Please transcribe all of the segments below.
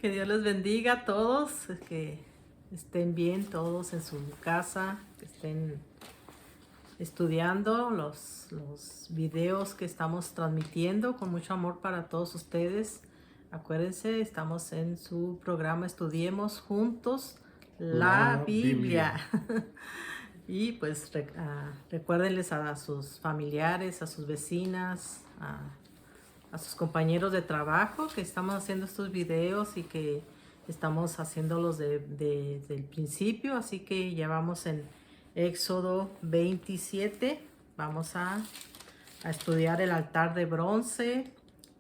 Que Dios les bendiga a todos, que estén bien todos en su casa, que estén estudiando los videos que estamos transmitiendo con mucho amor para todos ustedes. Acuérdense, estamos en su programa Estudiemos Juntos la La Biblia. Biblia. Y pues recuérdenles a sus familiares, a sus vecinas, a sus compañeros de trabajo que estamos haciendo estos videos y que estamos haciéndolos desde el principio. Así que ya vamos en Éxodo 27. Vamos a estudiar el altar de bronce,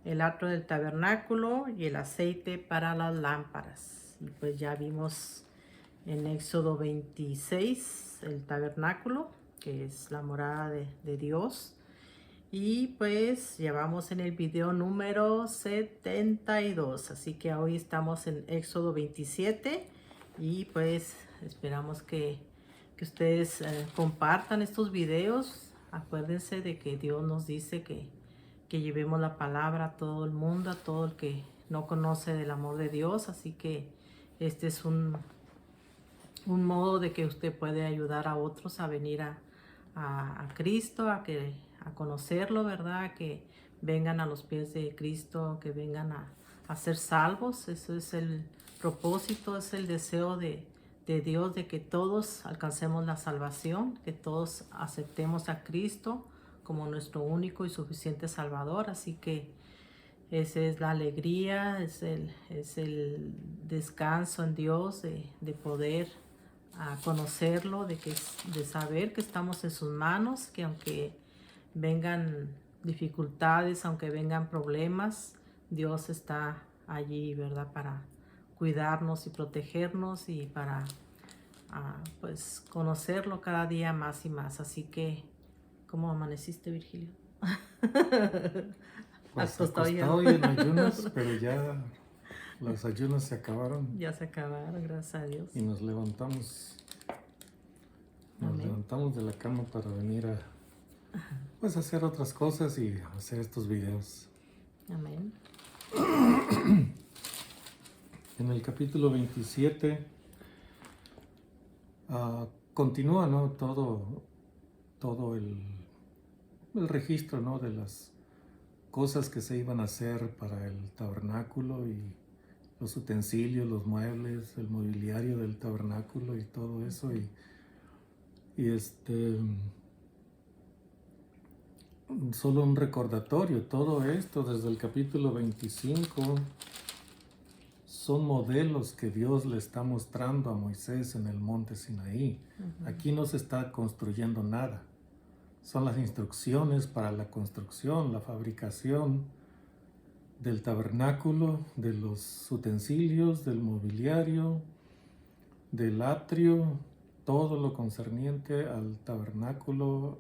el atrio del tabernáculo y el aceite para las lámparas. Y pues ya vimos en Éxodo 26 el tabernáculo, que es la morada de Dios. Y pues llevamos en el video número 72, así que hoy estamos en Éxodo 27 y pues esperamos que ustedes compartan estos videos. Acuérdense de que Dios nos dice que llevemos la palabra a todo el mundo, a todo el que no conoce del amor de Dios, así que este es un modo de que usted puede ayudar a otros a venir a Cristo, a conocerlo, ¿verdad? A que vengan a los pies de Cristo, que vengan a ser salvos. Eso es el propósito, es el deseo de Dios, de que todos alcancemos la salvación, que todos aceptemos a Cristo como nuestro único y suficiente Salvador. Así que esa es la alegría, es el descanso en Dios de poder conocerlo, de saber que estamos en sus manos, que aunque vengan dificultades, aunque vengan problemas, Dios está allí, ¿verdad? Para cuidarnos y protegernos y para pues conocerlo cada día más y más. Así que, ¿cómo amaneciste, Virgilio? Pues Acostado ya. acostado y en ayunas, pero ya los ayunos se acabaron Ya se acabaron, gracias a Dios. y nos levantamos Amén. de la cama para venir a pues hacer otras cosas y hacer estos videos. Amén. En el capítulo 27 continúa, ¿no? todo el registro, ¿no? De las cosas que se iban a hacer para el tabernáculo y los utensilios, los muebles, el mobiliario del tabernáculo y todo eso. Y solo un recordatorio, todo esto desde el capítulo 25 son modelos que Dios le está mostrando a Moisés en el monte Sinaí. Aquí no se está construyendo nada. Son las instrucciones para la construcción, la fabricación del tabernáculo, de los utensilios, del mobiliario, del atrio, todo lo concerniente al tabernáculo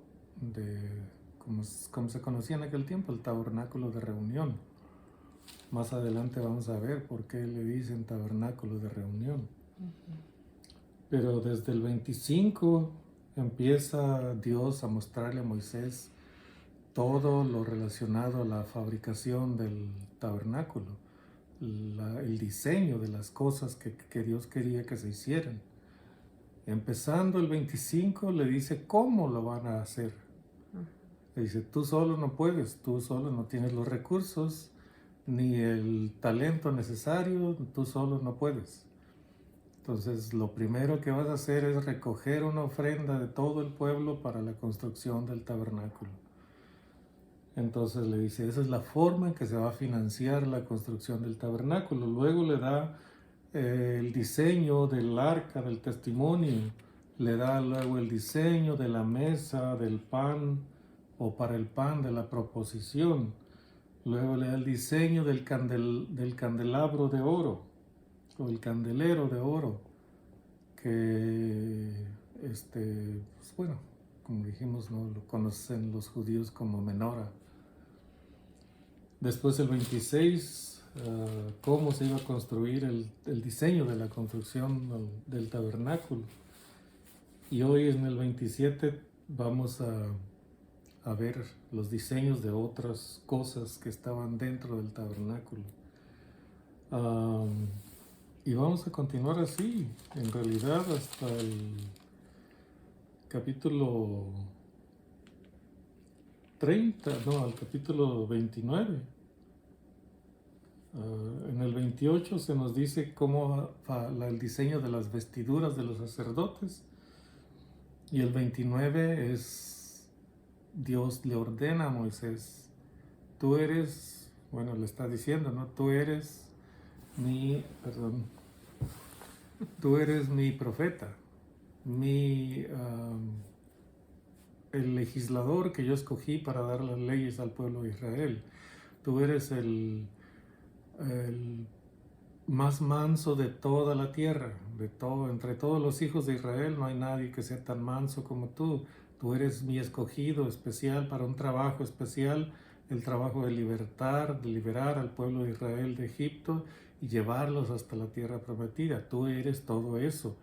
como se conocía en aquel tiempo, el tabernáculo de reunión. Más adelante vamos a ver por qué le dicen tabernáculo de reunión. Pero desde el 25 empieza Dios a mostrarle a Moisés todo lo relacionado a la fabricación del tabernáculo, el diseño de las cosas que Dios quería que se hicieran. Empezando el 25 le dice cómo lo van a hacer. Le dice, tú solo no puedes, tú solo no tienes los recursos, ni el talento necesario, tú solo no puedes. Entonces, lo primero que vas a hacer es recoger una ofrenda de todo el pueblo para la construcción del tabernáculo. Entonces le dice, esa es la forma en que se va a financiar la construcción del tabernáculo. Luego le da el diseño del arca del testimonio, le da luego el diseño de la mesa, del pan o para el pan de la proposición. Luego le da el diseño del candelabro de oro o el candelero de oro, que pues bueno, como dijimos, ¿no? Lo conocen los judíos como menora. Después el 26, cómo se iba a construir el diseño de la construcción del tabernáculo. Y hoy en el 27 vamos a ver los diseños de otras cosas que estaban dentro del tabernáculo. Y vamos a continuar así, en realidad hasta el capítulo 30, no, al capítulo 29. En el 28 se nos dice cómo va el diseño de las vestiduras de los sacerdotes. Y el 29 es, Dios le ordena a Moisés, tú eres, bueno, le está diciendo, ¿no? Tú eres mi profeta, el legislador que yo escogí para dar las leyes al pueblo de Israel. Tú eres el más manso de toda la tierra, entre todos los hijos de Israel no hay nadie que sea tan manso como tú. Tú eres mi escogido especial para un trabajo especial, el trabajo de liberar al pueblo de Israel de Egipto y llevarlos hasta la tierra prometida. Tú eres todo eso.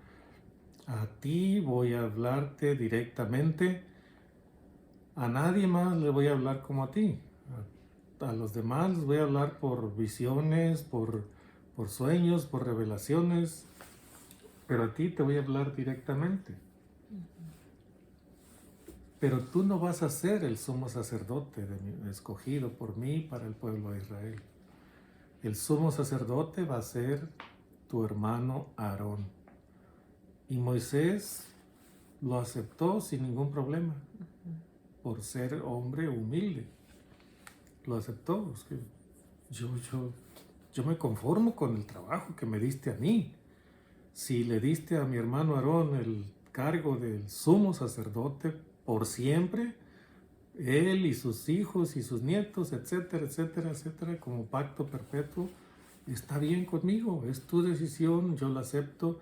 A ti voy a hablarte directamente. A nadie más le voy a hablar como a ti. A los demás les voy a hablar por visiones, por sueños, por revelaciones, pero a ti te voy a hablar directamente. Pero tú no vas a ser el sumo sacerdote escogido por mí para el pueblo de Israel. El sumo sacerdote va a ser tu hermano Aarón. Y Moisés lo aceptó sin ningún problema, por ser hombre humilde. Lo aceptó. Es que yo me conformo con el trabajo que me diste a mí. Si le diste a mi hermano Aarón el cargo del sumo sacerdote por siempre, él y sus hijos y sus nietos, etcétera, etcétera, etcétera, como pacto perpetuo, está bien conmigo, es tu decisión, yo la acepto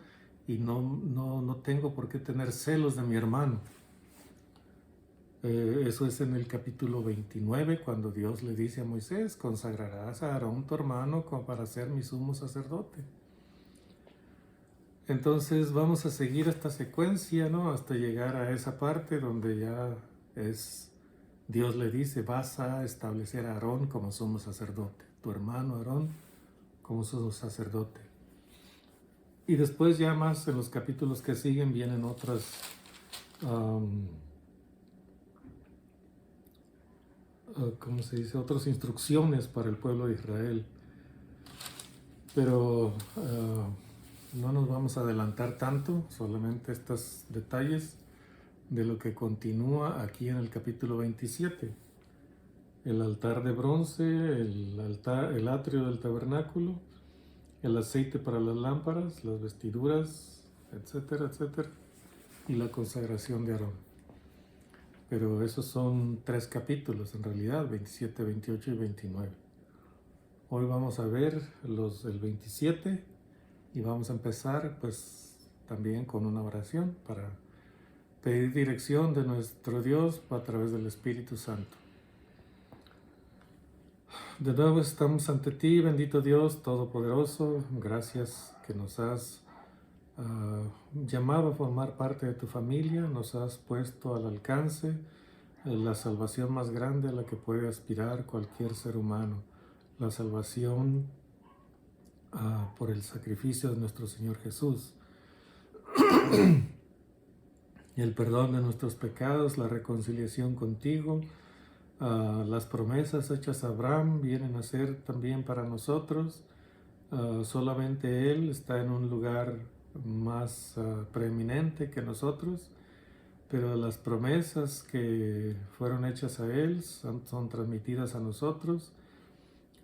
y no tengo por qué tener celos de mi hermano. Eso es en el capítulo 29, cuando Dios le dice a Moisés, consagrarás a Aarón tu hermano como para ser mi sumo sacerdote. Entonces vamos a seguir esta secuencia, ¿no? Hasta llegar a esa parte donde ya Dios le dice, vas a establecer a Aarón como sumo sacerdote, tu hermano Aarón como sumo sacerdote. Y después ya más en los capítulos que siguen vienen otras otras instrucciones para el pueblo de Israel. Pero no nos vamos a adelantar tanto, solamente estos detalles de lo que continúa aquí en el capítulo 27. El altar de bronce, el atrio del tabernáculo, el aceite para las lámparas, las vestiduras, etcétera, etcétera, y la consagración de Aarón. Pero esos son 3 capítulos en realidad, 27, 28 y 29. Hoy vamos a ver el 27 y vamos a empezar pues también con una oración para pedir dirección de nuestro Dios a través del Espíritu Santo. De nuevo estamos ante ti, bendito Dios Todopoderoso. Gracias que nos has llamado a formar parte de tu familia, nos has puesto al alcance la salvación más grande a la que puede aspirar cualquier ser humano, la salvación por el sacrificio de nuestro Señor Jesús, el perdón de nuestros pecados, la reconciliación contigo, las promesas hechas a Abraham vienen a ser también para nosotros. Solamente Él está en un lugar más preeminente que nosotros, pero las promesas que fueron hechas a Él son transmitidas a nosotros.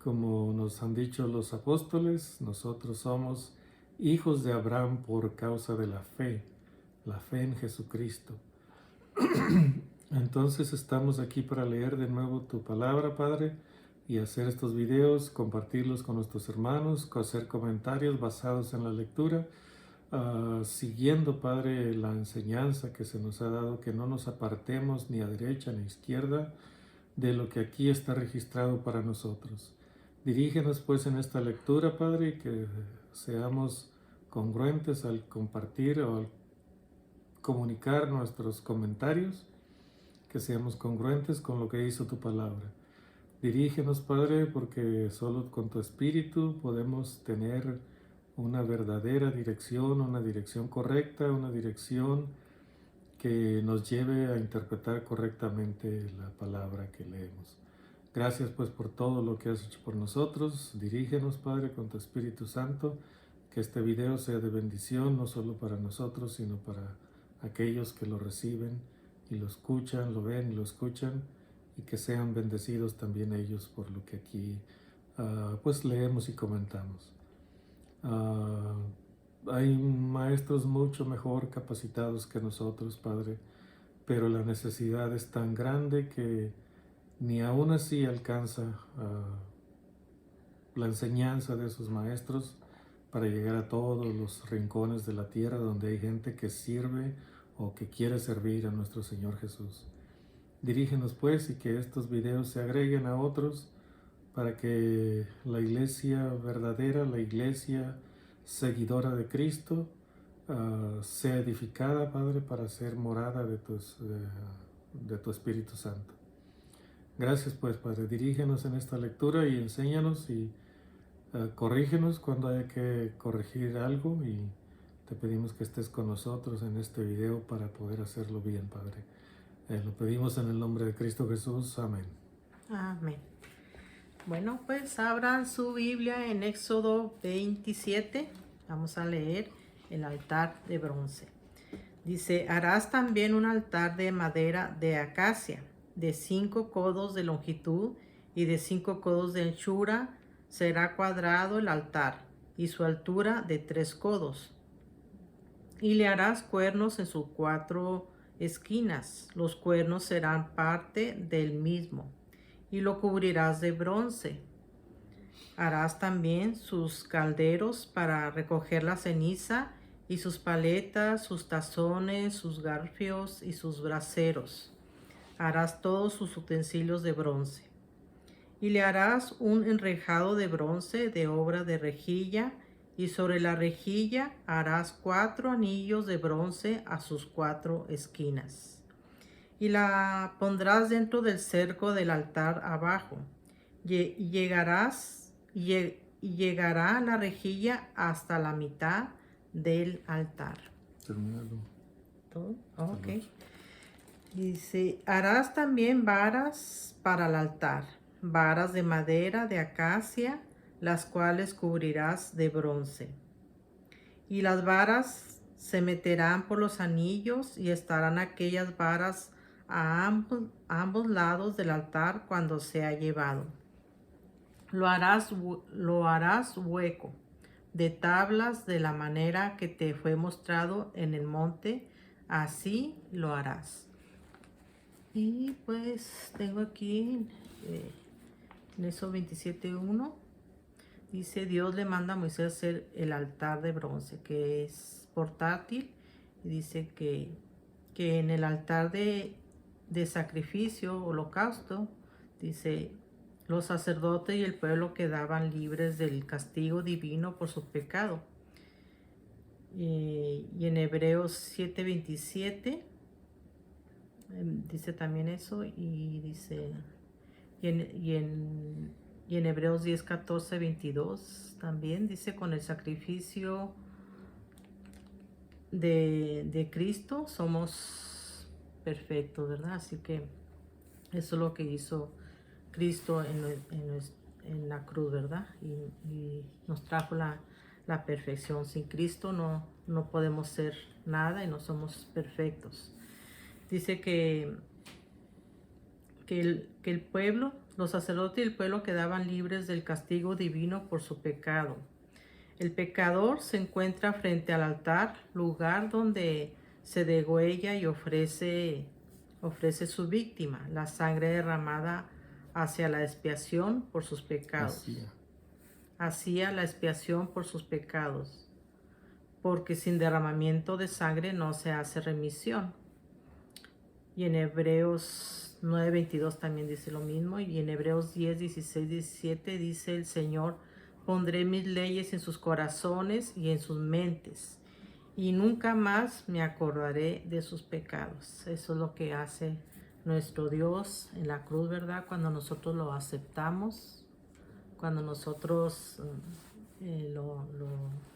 Como nos han dicho los apóstoles, nosotros somos hijos de Abraham por causa de la fe en Jesucristo. Entonces estamos aquí para leer de nuevo tu palabra, Padre, y hacer estos videos, compartirlos con nuestros hermanos, hacer comentarios basados en la lectura, siguiendo, Padre, la enseñanza que se nos ha dado, que no nos apartemos ni a derecha ni a izquierda de lo que aquí está registrado para nosotros. Dirígenos pues en esta lectura, Padre, y que seamos congruentes al compartir o al comunicar nuestros comentarios, que seamos congruentes con lo que hizo tu palabra. Dirígenos, Padre, porque solo con tu Espíritu podemos tener una verdadera dirección, una dirección correcta, una dirección que nos lleve a interpretar correctamente la palabra que leemos. Gracias pues por todo lo que has hecho por nosotros. Dirígenos, Padre, con tu Espíritu Santo, que este video sea de bendición no solo para nosotros, sino para aquellos que lo reciben y lo escuchan, lo ven y lo escuchan, y que sean bendecidos también ellos por lo que aquí pues leemos y comentamos. Hay maestros mucho mejor capacitados que nosotros, Padre, pero la necesidad es tan grande que ni aún así alcanza la enseñanza de esos maestros para llegar a todos los rincones de la tierra donde hay gente que sirve o que quiere servir a nuestro Señor Jesús. Dirígenos pues y que estos videos se agreguen a otros para que la iglesia verdadera, la iglesia seguidora de Cristo, sea edificada, Padre, para ser morada de tu Espíritu Santo. Gracias pues, Padre. Dirígenos en esta lectura y enséñanos y corrígenos cuando haya que corregir algo, y te pedimos que estés con nosotros en este video para poder hacerlo bien, Padre. Lo pedimos en el nombre de Cristo Jesús. Amén. Amén. Bueno, pues abran su Biblia en Éxodo 27. Vamos a leer el altar de bronce. Dice, harás también un altar de madera de acacia, de 5 codos de longitud y de 5 codos de anchura. Será cuadrado el altar y su altura de 3 codos. Y le harás cuernos en sus 4 esquinas. Los cuernos serán parte del mismo, y lo cubrirás de bronce. Harás también sus calderos para recoger la ceniza, y sus paletas, sus tazones, sus garfios y sus braseros. Harás todos sus utensilios de bronce. Y le harás un enrejado de bronce de obra de rejilla, y sobre la rejilla harás 4 anillos de bronce a sus 4 esquinas. Y la pondrás dentro del cerco del altar abajo. Y llegará la rejilla hasta la mitad del altar. Terminado. ¿Todo? Ok. Dice, harás también varas para el altar, varas de madera de acacia, las cuales cubrirás de bronce. Y las varas se meterán por los anillos, y estarán aquellas varas a ambos lados del altar cuando sea llevado. Lo harás hueco de tablas de la manera que te fue mostrado en el monte, así lo harás. Y pues tengo aquí en eso 27:1 dice, Dios le manda a Moisés hacer el altar de bronce, que es portátil, y dice que en el altar de sacrificio, holocausto, dice, los sacerdotes y el pueblo quedaban libres del castigo divino por su pecado. Y en Hebreos 7:27 dice también eso, y dice, y en Hebreos 10:14-22 también dice, con el sacrificio de Cristo somos perfectos, ¿verdad? Así que eso es lo que hizo Cristo en la cruz, ¿verdad? Y nos trajo la perfección. Sin Cristo no podemos ser nada y no somos perfectos. Dice que el pueblo, los sacerdotes y el pueblo quedaban libres del castigo divino por su pecado. El pecador se encuentra frente al altar, lugar donde se degüella y ofrece su víctima, la sangre derramada hacia la expiación por sus pecados. Hacía la expiación por sus pecados, porque sin derramamiento de sangre no se hace remisión. Y en Hebreos 9:22 también dice lo mismo. Y en Hebreos 10:16-17 dice, el Señor, pondré mis leyes en sus corazones y en sus mentes, y nunca más me acordaré de sus pecados. Eso es lo que hace nuestro Dios en la cruz, ¿verdad? Cuando nosotros lo aceptamos, cuando nosotros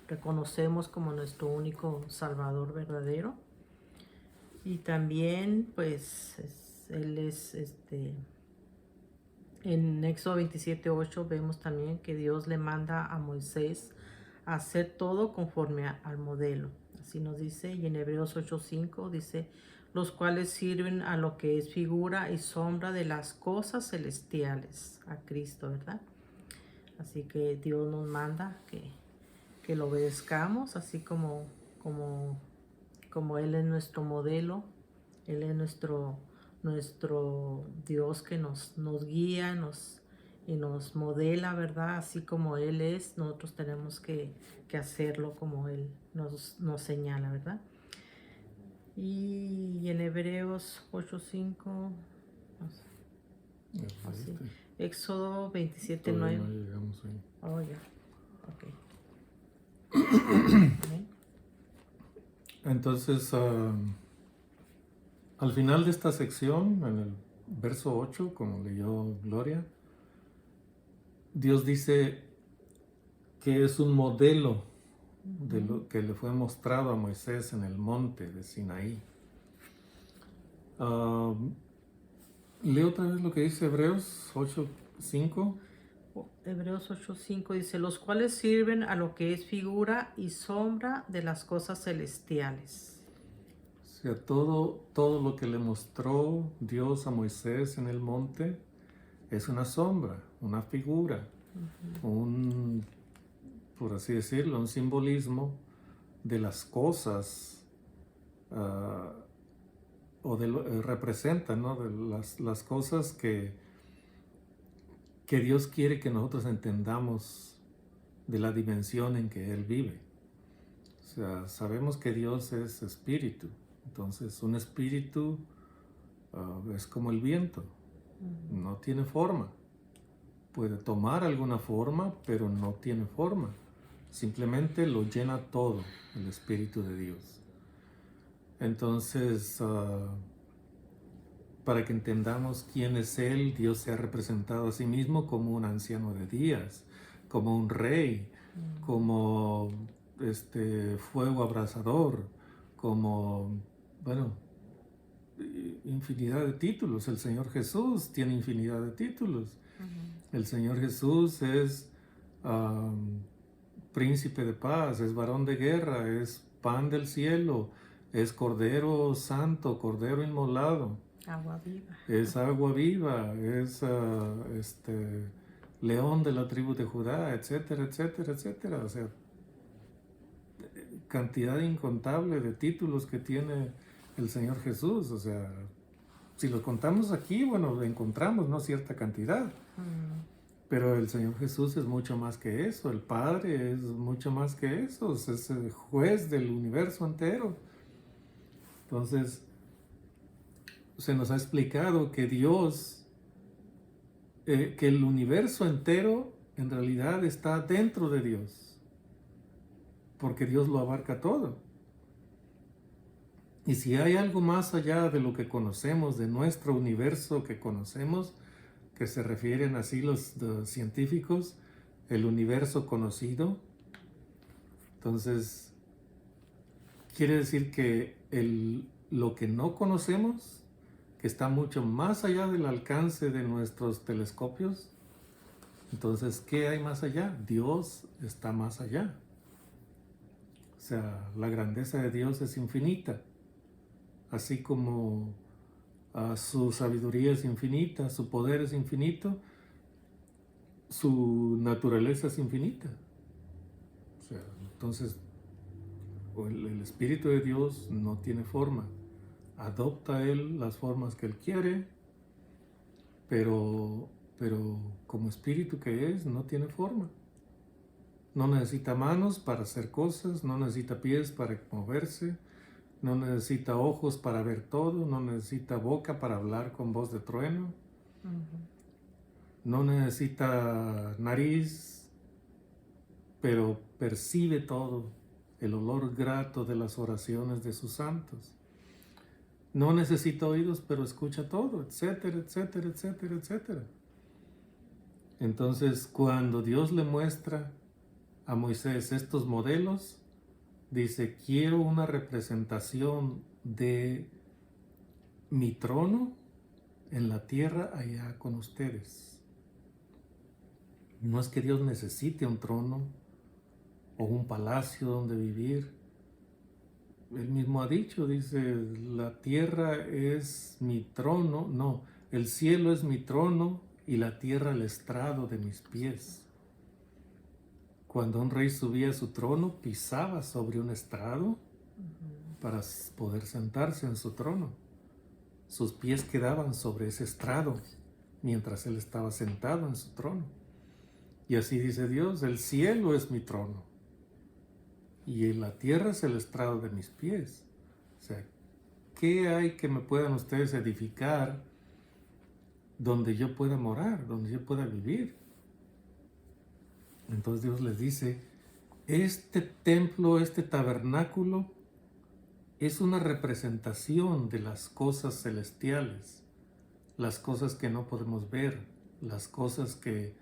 reconocemos como nuestro único Salvador verdadero. Y también, pues, Él es, en Éxodo 27:8 vemos también que Dios le manda a Moisés a hacer todo conforme al modelo. Así nos dice, y en Hebreos 8:5 dice, los cuales sirven a lo que es figura y sombra de las cosas celestiales, a Cristo, ¿verdad? Así que Dios nos manda que lo obedezcamos, así como Él es nuestro modelo, Él es nuestro Dios que nos guía y nos modela, ¿verdad? Así como Él es, nosotros tenemos que hacerlo como Él nos señala, ¿verdad? Y en Hebreos 8:5, así, Éxodo 27:9. Todavía no llegamos ahí. Oh, ya, ok. Entonces, al final de esta sección, en el verso 8, como leyó Gloria, Dios dice que es un modelo de lo que le fue mostrado a Moisés en el monte de Sinaí. Leo otra vez lo que dice Hebreos 8:5. Hebreos 8:5 dice, los cuales sirven a lo que es figura y sombra de las cosas celestiales. O sea, todo lo que le mostró Dios a Moisés en el monte es una sombra, una figura, por así decirlo, un simbolismo de las cosas, representa, ¿no? De las cosas que Dios quiere que nosotros entendamos de la dimensión en que Él vive. O sea, sabemos que Dios es espíritu. Entonces, un espíritu es como el viento. No tiene forma. Puede tomar alguna forma, pero no tiene forma. Simplemente lo llena todo el Espíritu de Dios. Entonces, para que entendamos quién es Él, Dios se ha representado a sí mismo como un anciano de días, como un rey, como fuego abrasador, como, bueno, infinidad de títulos. El Señor Jesús tiene infinidad de títulos. El Señor Jesús es príncipe de paz, es varón de guerra, es pan del cielo, es cordero santo, cordero inmolado. Agua viva. Es agua viva, es león de la tribu de Judá, etcétera, etcétera, etcétera. O sea, cantidad incontable de títulos que tiene el Señor Jesús. O sea, si los contamos aquí, bueno, encontramos, ¿no?, cierta cantidad. Pero el Señor Jesús es mucho más que eso. El Padre es mucho más que eso. Es el juez del universo entero. Entonces, se nos ha explicado que Dios, que el universo entero en realidad está dentro de Dios, porque Dios lo abarca todo. Y si hay algo más allá de lo que conocemos, de nuestro universo que conocemos, que se refieren así los científicos, el universo conocido, entonces quiere decir que lo que no conocemos, que está mucho más allá del alcance de nuestros telescopios. Entonces, ¿qué hay más allá? Dios está más allá. O sea, la grandeza de Dios es infinita, así como su sabiduría es infinita, su poder es infinito, su naturaleza es infinita. O sea, entonces, el Espíritu de Dios no tiene forma. Adopta Él las formas que Él quiere, pero como espíritu que es, no tiene forma. No necesita manos para hacer cosas, no necesita pies para moverse, no necesita ojos para ver todo, no necesita boca para hablar con voz de trueno, no necesita nariz, pero percibe todo, el olor grato de las oraciones de sus santos. No necesita oídos, pero escucha todo, etcétera, etcétera, etcétera, etcétera. Entonces, cuando Dios le muestra a Moisés estos modelos, dice, quiero una representación de mi trono en la tierra allá con ustedes. No es que Dios necesite un trono o un palacio donde vivir. Él mismo ha dicho, dice, la tierra es mi trono, no, el cielo es mi trono y la tierra el estrado de mis pies. Cuando un rey subía a su trono, pisaba sobre un estrado para poder sentarse en su trono. Sus pies quedaban sobre ese estrado mientras él estaba sentado en su trono. Y así dice Dios, el cielo es mi trono y la tierra es el estrado de mis pies. O sea, ¿qué hay que me puedan ustedes edificar donde yo pueda morar, donde yo pueda vivir? Entonces Dios les dice, este templo, este tabernáculo, es una representación de las cosas celestiales, las cosas que no podemos ver, las cosas que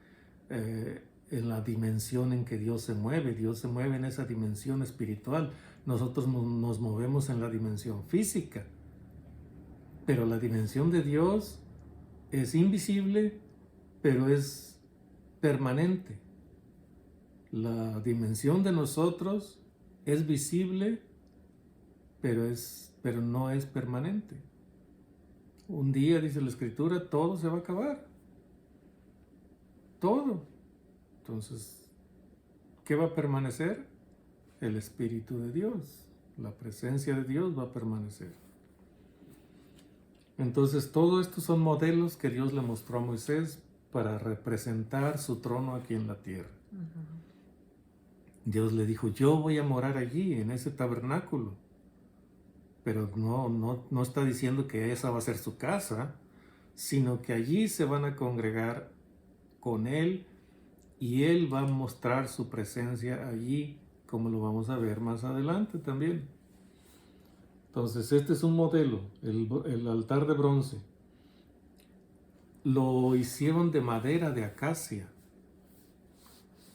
en la dimensión en que Dios se mueve en esa dimensión espiritual. Nosotros nos movemos en la dimensión física, pero la dimensión de Dios es invisible, pero es permanente. La dimensión de nosotros es visible, pero no es permanente. Un día, dice la Escritura, todo se va a acabar. Todo. Entonces, ¿qué va a permanecer? El Espíritu de Dios. La presencia de Dios va a permanecer. Entonces, todo esto son modelos que Dios le mostró a Moisés para representar su trono aquí en la tierra. Dios le dijo, yo voy a morar allí, en ese tabernáculo. Pero no está diciendo que esa va a ser su casa, sino que allí se van a congregar con Él y Él va a mostrar su presencia allí, como lo vamos a ver más adelante también. Entonces, este es un modelo, el altar de bronce. Lo hicieron de madera de acacia.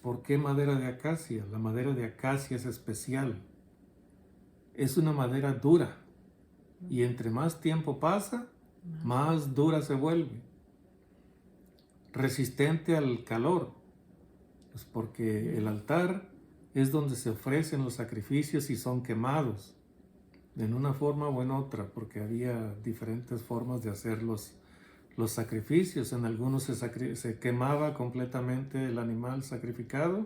¿Por qué madera de acacia? La madera de acacia es especial. Es una madera dura y entre más tiempo pasa, más dura se vuelve. Resistente al calor, pues porque el altar es donde se ofrecen los sacrificios y son quemados en una forma o en otra, porque había diferentes formas de hacer los sacrificios. En algunos se quemaba completamente el animal sacrificado,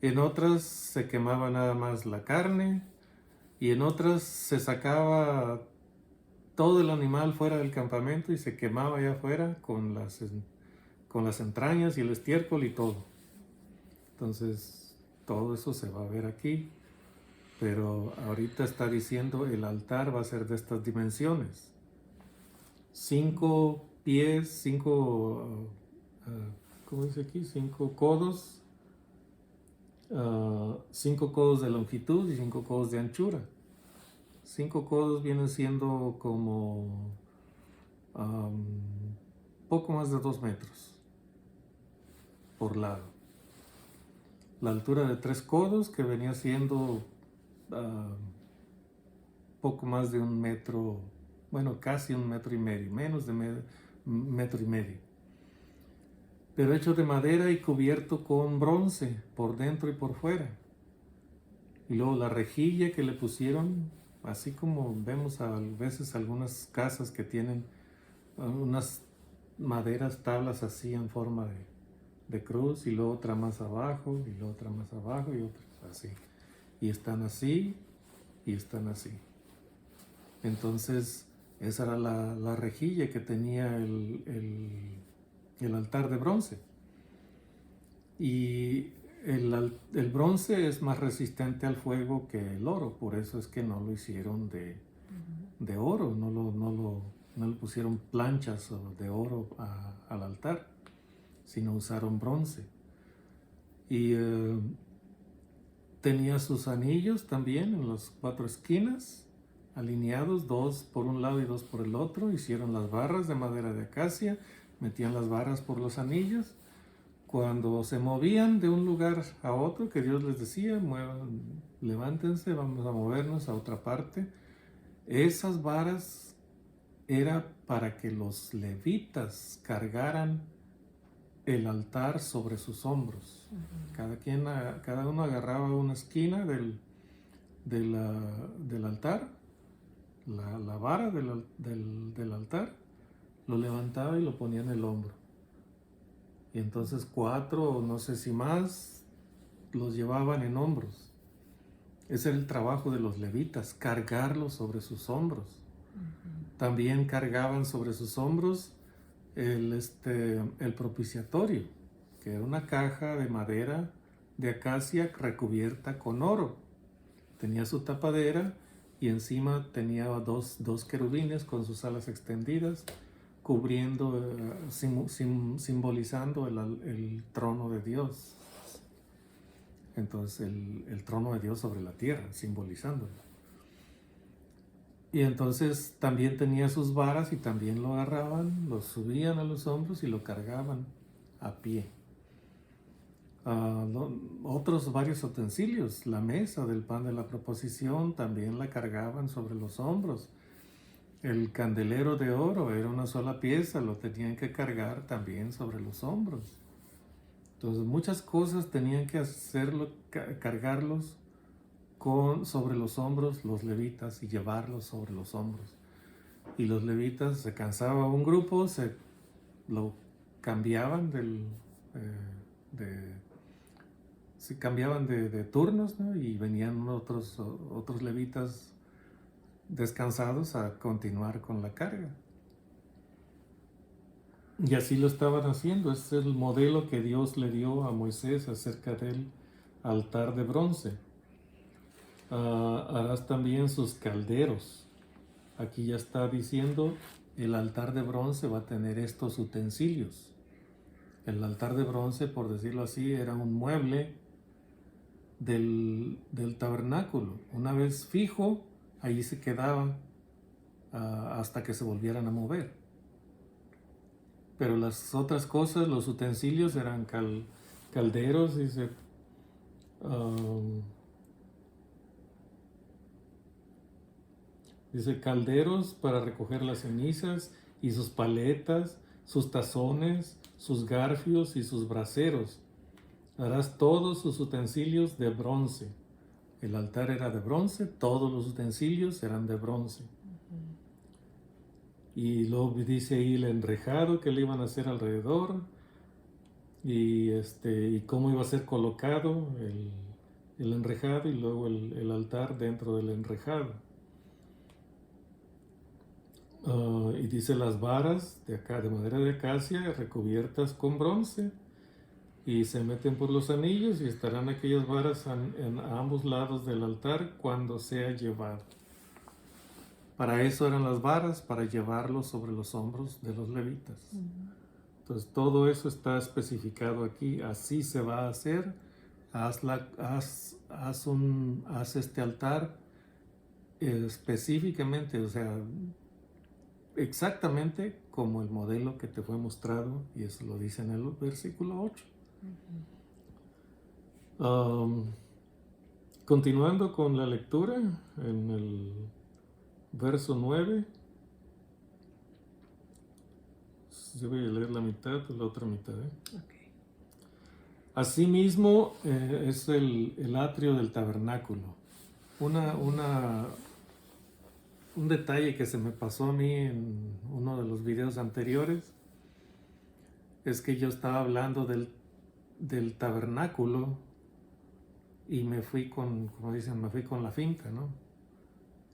en otras se quemaba nada más la carne, y en otras se sacaba todo el animal fuera del campamento y se quemaba allá afuera con las entrañas y el estiércol y todo. Entonces, todo eso se va a ver aquí. Pero ahorita está diciendo el altar va a ser de estas dimensiones. 5 pies, 5, ¿cómo dice aquí? 5 codos. 5 codos de longitud y 5 codos de anchura. 5 codos vienen siendo como poco más de 2 metros por lado. La altura de 3 codos, que venía siendo poco más de 1 metro, bueno, casi 1,5 metros, menos de 1,5 metros. Pero hecho de madera y cubierto con bronce por dentro y por fuera. Y luego la rejilla que le pusieron, así como vemos a veces algunas casas que tienen unas maderas, tablas así en forma de cruz, y luego otra más abajo, y luego otra más abajo, y otra así. Y están así, y están así. Entonces, esa era la rejilla que tenía el altar de bronce. Y el bronce es más resistente al fuego que el oro, por eso es que no lo hicieron de oro, no le pusieron planchas de oro al altar, sino usaron bronce. Y tenía sus anillos también en las 4 esquinas, alineados, 2 por un lado y 2 por el otro. Hicieron las barras de madera de acacia, metían las barras por los anillos. cuando se movían de un lugar a otro, que Dios les decía, levántense, vamos a movernos a otra parte, esas varas era para que los levitas cargaran el altar sobre sus hombros. Cada uno agarraba una esquina del altar, la vara del altar, lo levantaba y lo ponía en el hombro. Y entonces 4 o no sé si más los llevaban en hombros. Ese era el trabajo de los levitas, cargarlos sobre sus hombros. También cargaban sobre sus hombros el propiciatorio, que era una caja de madera de acacia recubierta con oro. Tenía su tapadera y encima tenía dos querubines con sus alas extendidas, cubriendo, simbolizando el trono de Dios. Entonces el trono de Dios sobre la tierra, simbolizándolo. Y entonces también tenía sus varas y también lo agarraban, lo subían a los hombros y lo cargaban a pie. Otros varios utensilios, la mesa del pan de la proposición también la cargaban sobre los hombros. El candelero de oro era una sola pieza, lo tenían que cargar también sobre los hombros. Entonces muchas cosas tenían que hacerlo, cargarlos sobre los hombros los levitas y llevarlos sobre los hombros. Y los levitas, se cansaba un grupo, lo cambiaban se cambiaban de turnos, ¿no? Y venían otros levitas descansados a continuar con la carga. Y así lo estaban haciendo. Este es el modelo que Dios le dio a Moisés acerca del altar de bronce. Harás también sus calderos. Aquí ya está diciendo, el altar de bronce va a tener estos utensilios. El altar de bronce, por decirlo así, era un mueble del tabernáculo. Una vez fijo, allí se quedaba hasta que se volvieran a mover. Pero las otras cosas, los utensilios eran calderos, dice, calderos para recoger las cenizas y sus paletas, sus tazones, sus garfios y sus braseros. Harás todos sus utensilios de bronce. El altar era de bronce, todos los utensilios eran de bronce. Y luego dice ahí el enrejado que le iban a hacer alrededor y cómo iba a ser colocado el enrejado y luego el altar dentro del enrejado. Y dice las varas de madera de acacia recubiertas con bronce y se meten por los anillos y estarán aquellas varas en ambos lados del altar cuando sea llevado. Para eso eran las varas, para llevarlos sobre los hombros de los levitas. Entonces todo eso está especificado aquí. Así se va a hacer. Haz este altar específicamente, o sea, exactamente como el modelo que te fue mostrado, y eso lo dice en el versículo 8. Continuando con la lectura, en el verso 9, yo voy a leer la mitad, la otra mitad. Okay. Asimismo, es el atrio del tabernáculo. Un detalle que se me pasó a mí en uno de los videos anteriores es que yo estaba hablando del tabernáculo y me fui con la finta, ¿no?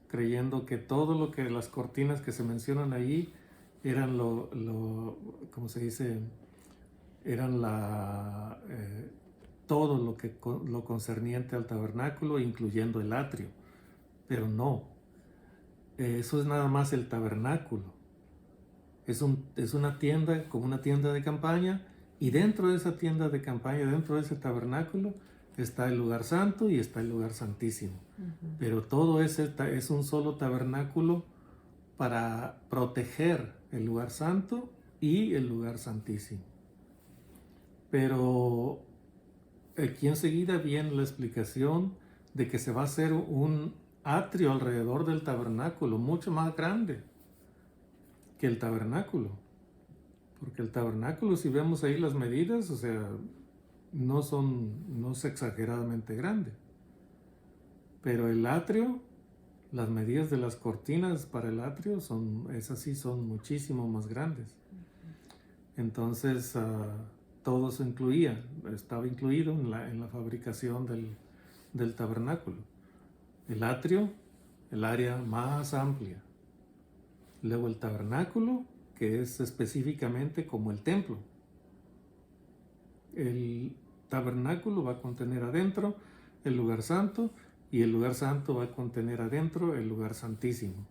Creyendo que todo lo que las cortinas que se mencionan allí eran ¿cómo se dice? Eran todo lo concerniente al tabernáculo, incluyendo el atrio. Pero no, eso es nada más el tabernáculo. Es una tienda, como una tienda de campaña, y dentro de esa tienda de campaña, dentro de ese tabernáculo, está el lugar santo y está el lugar santísimo. Pero todo es un solo tabernáculo para proteger el lugar santo y el lugar santísimo. Pero aquí enseguida viene la explicación de que se va a hacer un atrio alrededor del tabernáculo, mucho más grande que el tabernáculo. Porque el tabernáculo, si vemos ahí las medidas, o sea, no es exageradamente grande. Pero el atrio, las medidas de las cortinas para el atrio esas sí son muchísimo más grandes. Entonces, todo se incluía, estaba incluido en la fabricación del tabernáculo. El atrio, el área más amplia. Luego el tabernáculo, que es específicamente como el templo. El tabernáculo va a contener adentro el lugar santo y el lugar santo va a contener adentro el lugar santísimo.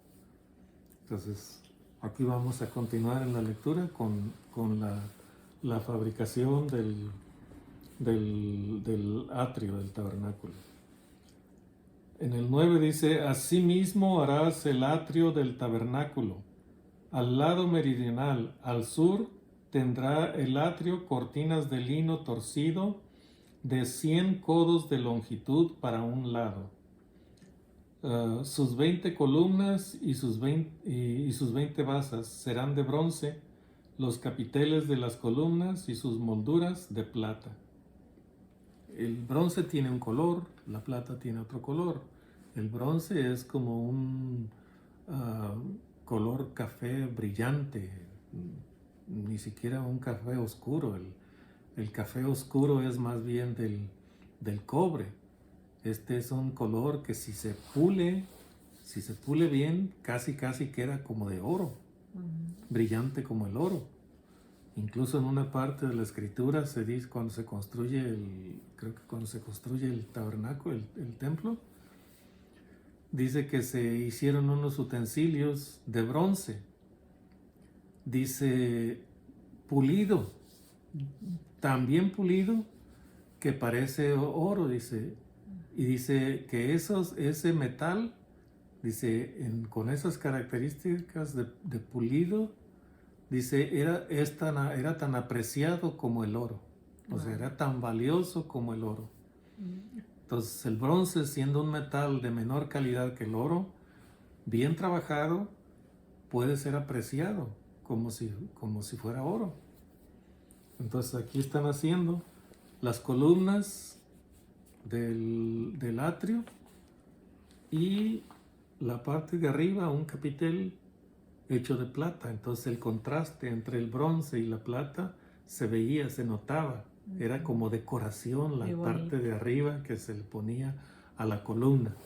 Entonces, aquí vamos a continuar en la lectura con la fabricación del atrio del tabernáculo. En el 9 dice, asimismo harás el atrio del tabernáculo. Al lado meridional, al sur, tendrá el atrio cortinas de lino torcido de 100 codos de longitud para un lado. Sus 20 columnas y sus 20 basas serán de bronce, los capiteles de las columnas y sus molduras de plata. El bronce tiene un color, la plata tiene otro color. El bronce es como un color café brillante, ni siquiera un café oscuro. El café oscuro es más bien del cobre. Este es un color que si se pule bien, casi queda como de oro, brillante como el oro. Incluso en una parte de la escritura se dice cuando se construye el tabernáculo, el templo, dice que se hicieron unos utensilios de bronce. Dice pulido, también pulido, que parece oro, dice. Y dice que ese metal, dice, con esas características de pulido, dice, era tan apreciado como el oro. O sea, era tan valioso como el oro. Entonces, el bronce, siendo un metal de menor calidad que el oro, bien trabajado, puede ser apreciado como si fuera oro. Entonces, aquí están haciendo las columnas del atrio y la parte de arriba, un capitel hecho de plata. Entonces, el contraste entre el bronce y la plata se veía, se notaba. Era como decoración la parte de arriba que se le ponía a la columna.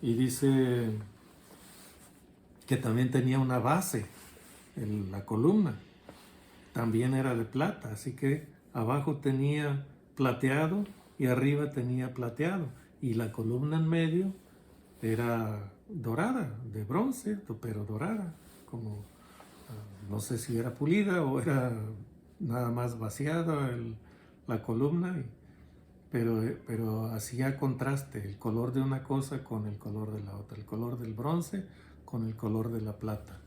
Y dice que también tenía una base, la columna. También era de plata, así que abajo tenía plateado y arriba tenía plateado. Y la columna en medio era dorada, de bronce, pero dorada, como no sé si era pulida o era nada más vaciada la columna, pero hacía contraste el color de una cosa con el color de la otra, el color del bronce con el color de la plata.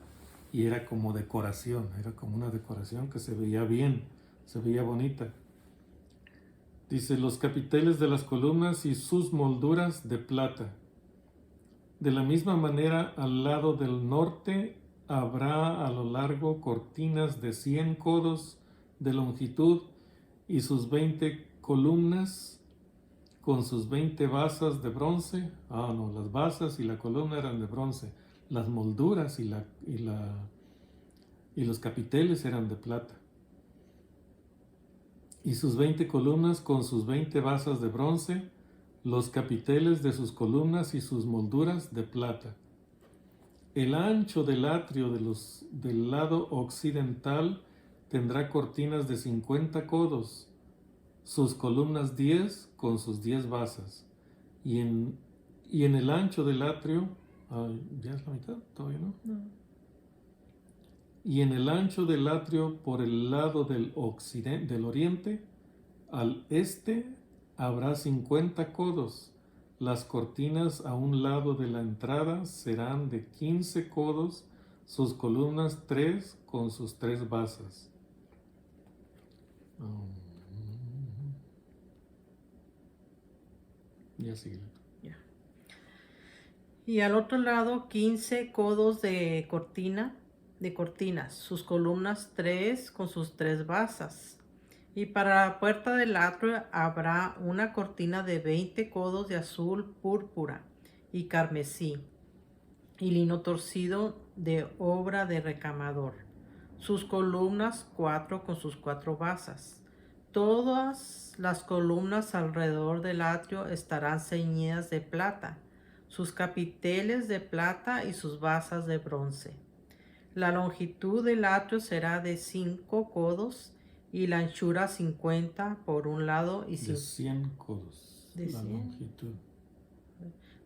Y era como decoración, era como una decoración que se veía bien, se veía bonita. Dice, los capiteles de las columnas y sus molduras de plata. De la misma manera, al lado del norte habrá a lo largo cortinas de 100 codos de longitud y sus 20 columnas con sus 20 basas de bronce. Las basas y la columna eran de bronce. Las molduras y los capiteles eran de plata. Y sus 20 columnas con sus 20 basas de bronce, los capiteles de sus columnas y sus molduras de plata. El ancho del atrio del lado occidental tendrá cortinas de 50 codos, sus columnas 10 con sus 10 basas. Y en el ancho del atrio, ¿ya es la mitad? ¿Todavía no? No. Y en el ancho del atrio por el lado del oriente, al este, habrá 50 codos. Las cortinas a un lado de la entrada serán de 15 codos, sus columnas 3 con sus 3 basas. Um, ya sigue. Ya. Y al otro lado 15 codos de cortinas, sus columnas 3 con sus 3 basas. Y para la puerta del atrio habrá una cortina de 20 codos de azul púrpura y carmesí, y lino torcido de obra de recamador. Sus columnas 4 con sus 4 basas. Todas las columnas alrededor del atrio estarán ceñidas de plata, sus capiteles de plata y sus basas de bronce. La longitud del atrio será de 5 codos y la anchura 50 por un lado y De 100 codos. ¿De la 100? longitud.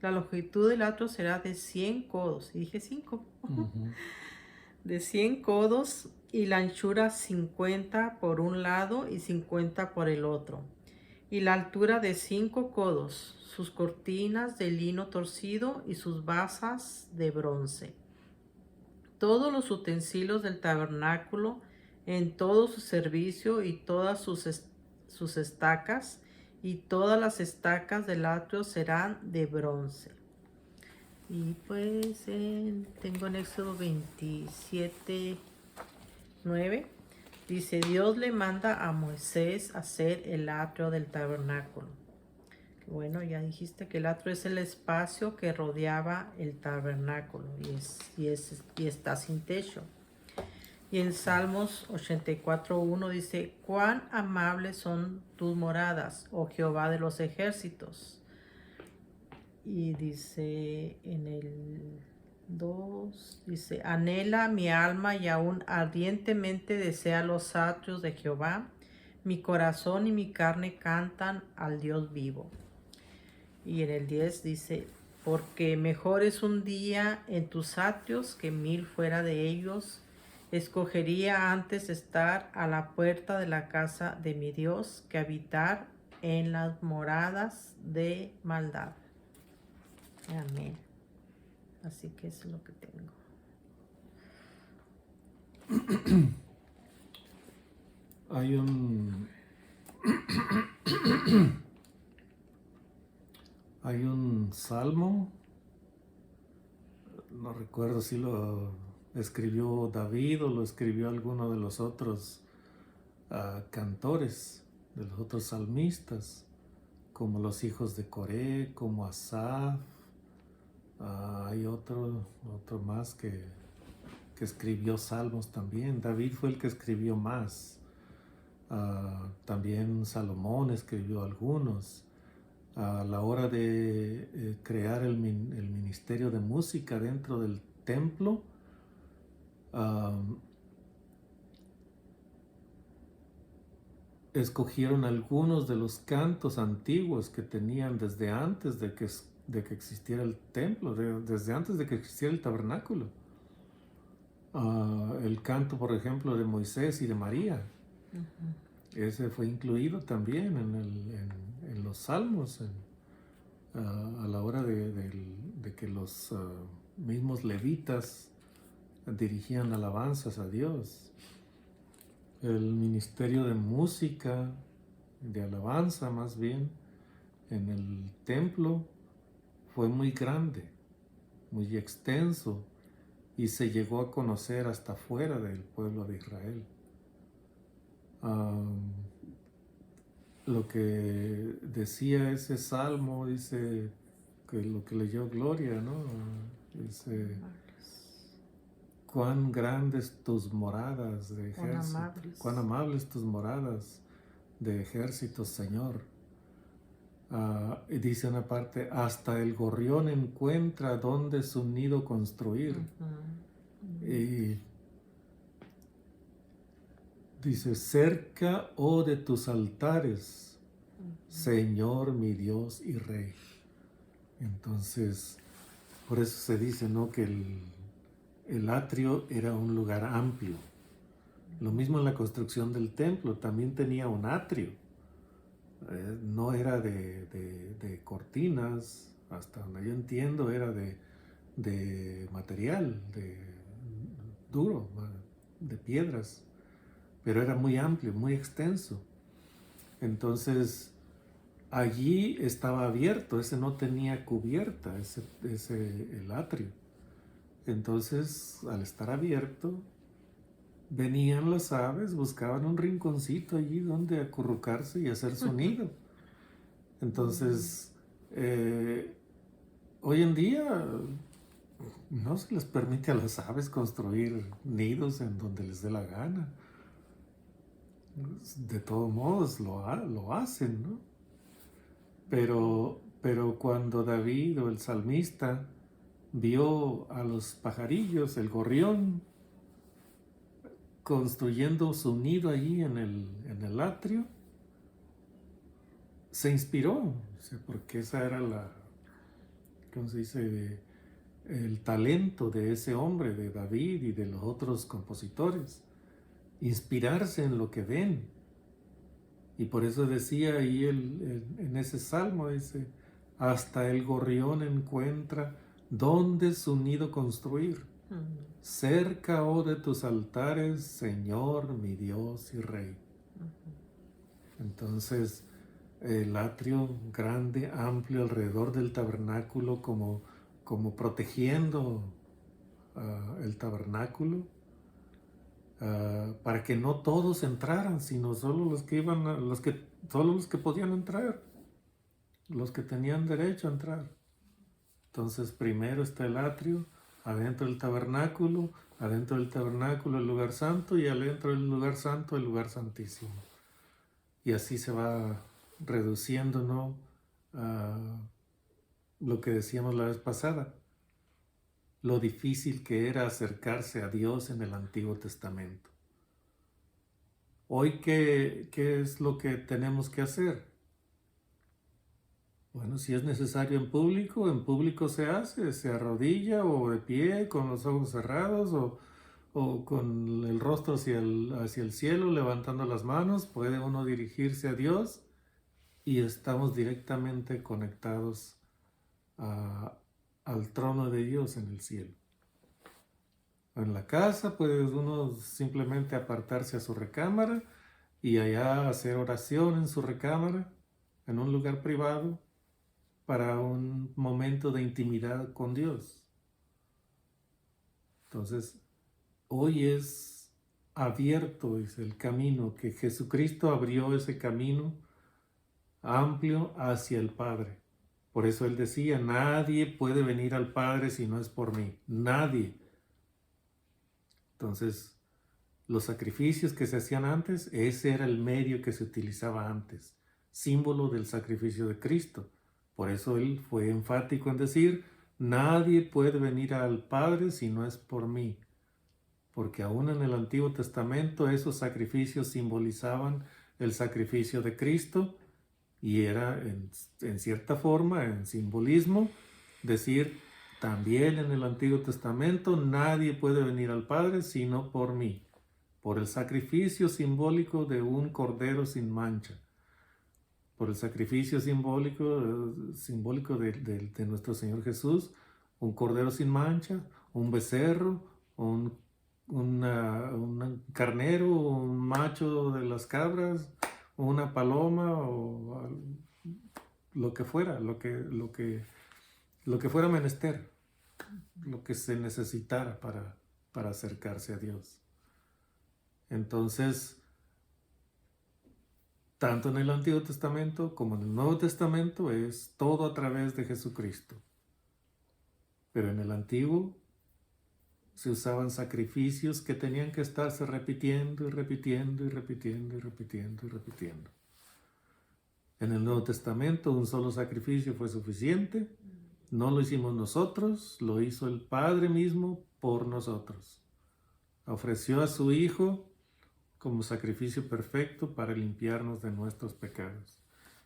La longitud del atrio será de 100 codos. Y dije 5. De 100 codos y la anchura 50 por un lado y 50 por el otro. Y la altura de 5 codos, sus cortinas de lino torcido y sus basas de bronce. Todos los utensilios del tabernáculo en todo su servicio y todas sus estacas y todas las estacas del atrio serán de bronce. Y pues tengo en Éxodo 27, 9. Dice, Dios le manda a Moisés hacer el atrio del tabernáculo. Bueno, ya dijiste que el atrio es el espacio que rodeaba el tabernáculo y está sin techo. Y en Salmos 84:1 dice, cuán amables son tus moradas, oh Jehová de los ejércitos. Y dice en el 2, dice, anhela mi alma y aún ardientemente desea los atrios de Jehová. Mi corazón y mi carne cantan al Dios vivo. Y en el 10 dice, porque mejor es un día en tus atrios que 1000 fuera de ellos. Escogería antes estar a la puerta de la casa de mi Dios que habitar en las moradas de maldad. Amén. Así que eso es lo que tengo. Hay un salmo, no recuerdo si lo escribió David o lo escribió alguno de los otros cantores, de los otros salmistas, como los hijos de Coré, como Asaf. Hay otro más que escribió salmos también. David fue el que escribió más. También Salomón escribió algunos. A la hora de crear el ministerio de música dentro del templo, escogieron algunos de los cantos antiguos que tenían desde antes de que existiera el templo, desde antes de que existiera el tabernáculo. El canto, por ejemplo, de Moisés y de María. Ese fue incluido también en los salmos, a la hora de que los mismos levitas dirigían alabanzas a Dios. El ministerio de música, de alabanza más bien, en el templo fue muy grande, muy extenso, y se llegó a conocer hasta fuera del pueblo de Israel. Lo que decía ese salmo, dice que lo que leyó Gloria, ¿no? Dice, cuán grandes tus moradas de ejército, cuán amables tus moradas de ejércitos, Señor. Y dice una parte, hasta el gorrión encuentra donde su nido construir. Y dice, cerca, oh, de tus altares, Señor mi Dios y Rey. Entonces, por eso se dice, ¿no?, que el atrio era un lugar amplio. Lo mismo en la construcción del templo, también tenía un atrio. No era de cortinas, hasta donde yo entiendo, era de material, de duro, de piedras. pero era muy amplio, muy extenso. Entonces, allí estaba abierto, ese no tenía cubierta, el atrio. Entonces, al estar abierto, venían las aves, buscaban un rinconcito allí donde acurrucarse y hacer su nido. Entonces, hoy en día no se les permite a las aves construir nidos en donde les dé la gana. De todos modos lo hacen, ¿no? Pero cuando David o el salmista vio a los pajarillos, el gorrión, construyendo su nido allí en el atrio, se inspiró, porque esa era ¿cómo se dice? El talento de ese hombre, de David y de los otros compositores, inspirarse en lo que ven. Y por eso decía ahí en ese salmo, dice, hasta el gorrión encuentra dónde su nido construir. Cerca, oh, de tus altares, Señor, mi Dios y Rey. Entonces, el atrio grande, amplio, alrededor del tabernáculo, como protegiendo el tabernáculo, para que no todos entraran, sino solo los que solo los que podían entrar, los que tenían derecho a entrar. Entonces, primero está el atrio, adentro del tabernáculo el lugar santo, y adentro del lugar santo el lugar santísimo. Y así se va reduciendo, ¿no? Lo que decíamos la vez pasada, lo difícil que era acercarse a Dios en el Antiguo Testamento. Hoy, ¿qué es lo que tenemos que hacer? Bueno, si es necesario en público se hace, se arrodilla o de pie, con los ojos cerrados o con el rostro hacia el cielo, levantando las manos, puede uno dirigirse a Dios y estamos directamente conectados al trono de Dios en el cielo. En la casa puede uno simplemente apartarse a su recámara y allá hacer oración en su recámara, en un lugar privado, para un momento de intimidad con Dios. Entonces, hoy es abierto, es el camino, que Jesucristo abrió ese camino amplio hacia el Padre. Por eso Él decía, nadie puede venir al Padre si no es por mí. Nadie. Entonces, los sacrificios que se hacían antes, ese era el medio que se utilizaba antes, símbolo del sacrificio de Cristo. Por eso Él fue enfático en decir, nadie puede venir al Padre si no es por mí. Porque aún en el Antiguo Testamento esos sacrificios simbolizaban el sacrificio de Cristo, y era en cierta forma, en simbolismo, decir, también en el Antiguo Testamento nadie puede venir al Padre sino por mí, por el sacrificio simbólico de un cordero sin mancha, por el sacrificio simbólico de nuestro Señor Jesús, un cordero sin mancha, un becerro, un carnero, un macho de las cabras, una paloma, o lo que fuera, lo que fuera menester, lo que se necesitara para acercarse a Dios. Entonces, tanto en el Antiguo Testamento como en el Nuevo Testamento es todo a través de Jesucristo. Pero en el Antiguo se usaban sacrificios que tenían que estarse repitiendo y repitiendo y repitiendo y repitiendo y repitiendo. En el Nuevo Testamento un solo sacrificio fue suficiente. No lo hicimos nosotros, lo hizo el Padre mismo por nosotros. Ofreció a su Hijo como sacrificio perfecto para limpiarnos de nuestros pecados.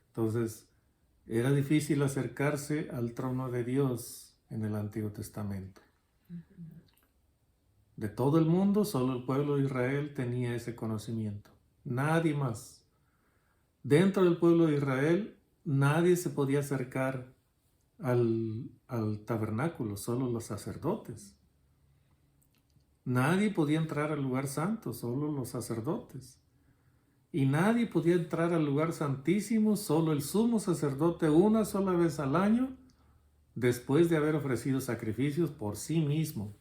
Entonces, era difícil acercarse al trono de Dios en el Antiguo Testamento. De todo el mundo, solo el pueblo de Israel tenía ese conocimiento. Nadie más. Dentro del pueblo de Israel, nadie se podía acercar al tabernáculo, solo los sacerdotes. Nadie podía entrar al lugar santo, solo los sacerdotes. Y nadie podía entrar al lugar santísimo, solo el sumo sacerdote una sola vez al año, después de haber ofrecido sacrificios por sí mismo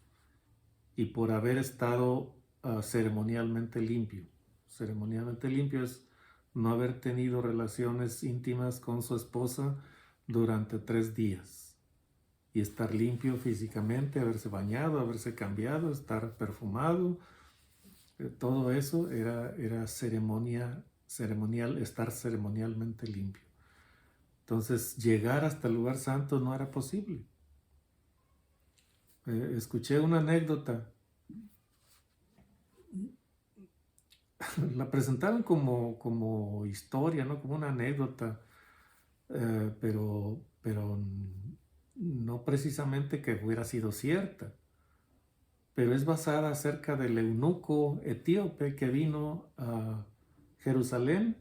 y por haber estado ceremonialmente limpio. Ceremonialmente limpio es no haber tenido relaciones íntimas con su esposa durante 3 días y estar limpio físicamente, haberse bañado, haberse cambiado, estar perfumado. Todo eso era ceremonial, estar ceremonialmente limpio. Entonces, llegar hasta el lugar santo no era posible. Escuché una anécdota. La presentaron como historia, ¿no? Como una anécdota, pero no precisamente que hubiera sido cierta. Pero es basada acerca del eunuco etíope que vino a Jerusalén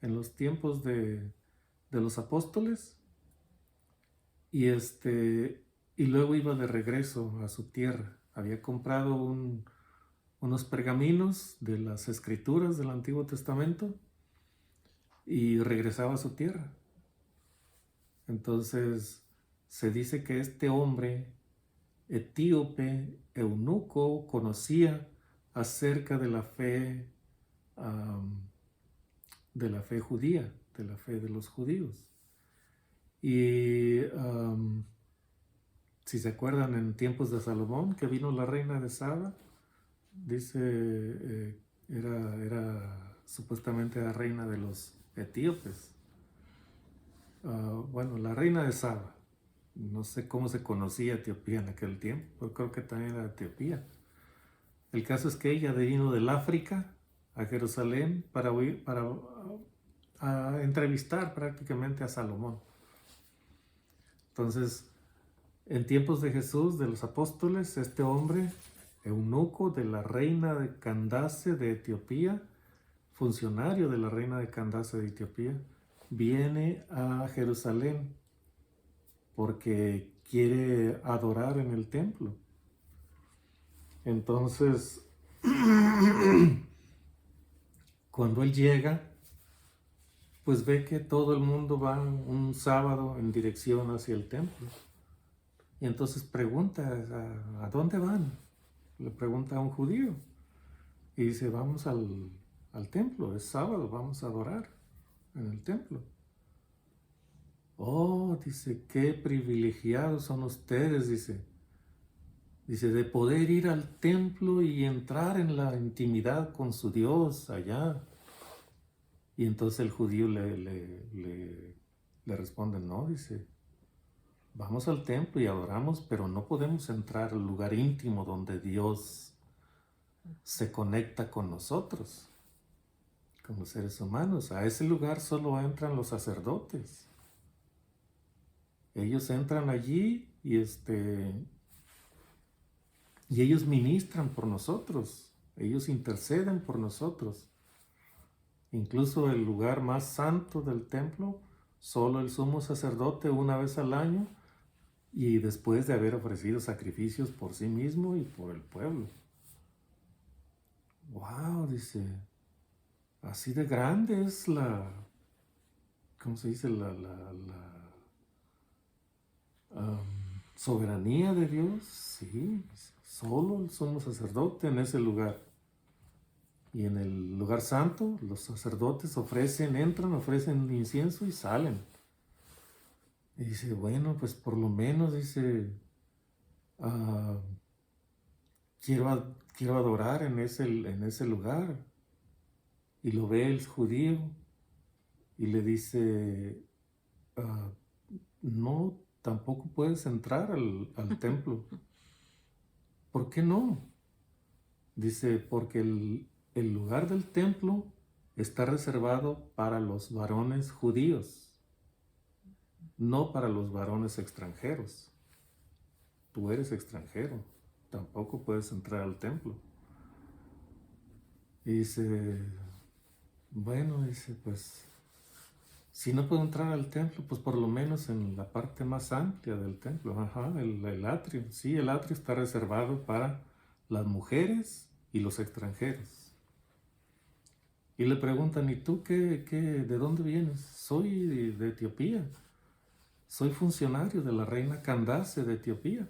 en los tiempos de los apóstoles y luego iba de regreso a su tierra. Había comprado unos pergaminos de las escrituras del Antiguo Testamento y regresaba a su tierra. Entonces se dice que este hombre etíope, eunuco, conocía acerca de la fe judía, de la fe de los judíos. Y si se acuerdan, en tiempos de Salomón, que vino la reina de Saba, dice, era supuestamente la reina de los etíopes. Bueno, la reina de Saba. No sé cómo se conocía Etiopía en aquel tiempo, pero creo que también era Etiopía. El caso es que ella vino del África a Jerusalén para entrevistar prácticamente a Salomón. Entonces, en tiempos de Jesús, de los apóstoles, este hombre, eunuco de la reina de Candace de Etiopía, funcionario de la reina de Candace de Etiopía, viene a Jerusalén porque quiere adorar en el templo. Entonces, cuando él llega, pues ve que todo el mundo va un sábado en dirección hacia el templo. Y entonces pregunta, ¿a dónde van? Le pregunta a un judío. Y dice, vamos al templo, es sábado, vamos a adorar en el templo. Oh, dice, qué privilegiados son ustedes, dice, de poder ir al templo y entrar en la intimidad con su Dios allá. Y entonces el judío le responde, no, dice, vamos al templo y adoramos, pero no podemos entrar al lugar íntimo donde Dios se conecta con nosotros, como seres humanos. A ese lugar solo entran los sacerdotes. Ellos entran allí y ellos ministran por nosotros, ellos interceden por nosotros. Incluso el lugar más santo del templo, solo el sumo sacerdote una vez al año y después de haber ofrecido sacrificios por sí mismo y por el pueblo. Wow, dice, así de grande es ¿cómo se dice? Soberanía de Dios, sí, solo el sumo sacerdote en ese lugar. Y en el lugar santo, los sacerdotes entran, ofrecen incienso y salen. Y dice, bueno, pues por lo menos, dice, quiero adorar en ese lugar. Y lo ve el judío y le dice, no, tampoco puedes entrar al templo. ¿Por qué no? Dice, porque el lugar del templo está reservado para los varones judíos, no para los varones extranjeros. Tú eres extranjero, tampoco puedes entrar al templo. Y dice, bueno, dice, pues, si no puedo entrar al templo, pues por lo menos en la parte más amplia del templo, el atrio. Sí, el atrio está reservado para las mujeres y los extranjeros. Y le preguntan, ¿y tú de dónde vienes? Soy de Etiopía. Soy funcionario de la reina Candace de Etiopía.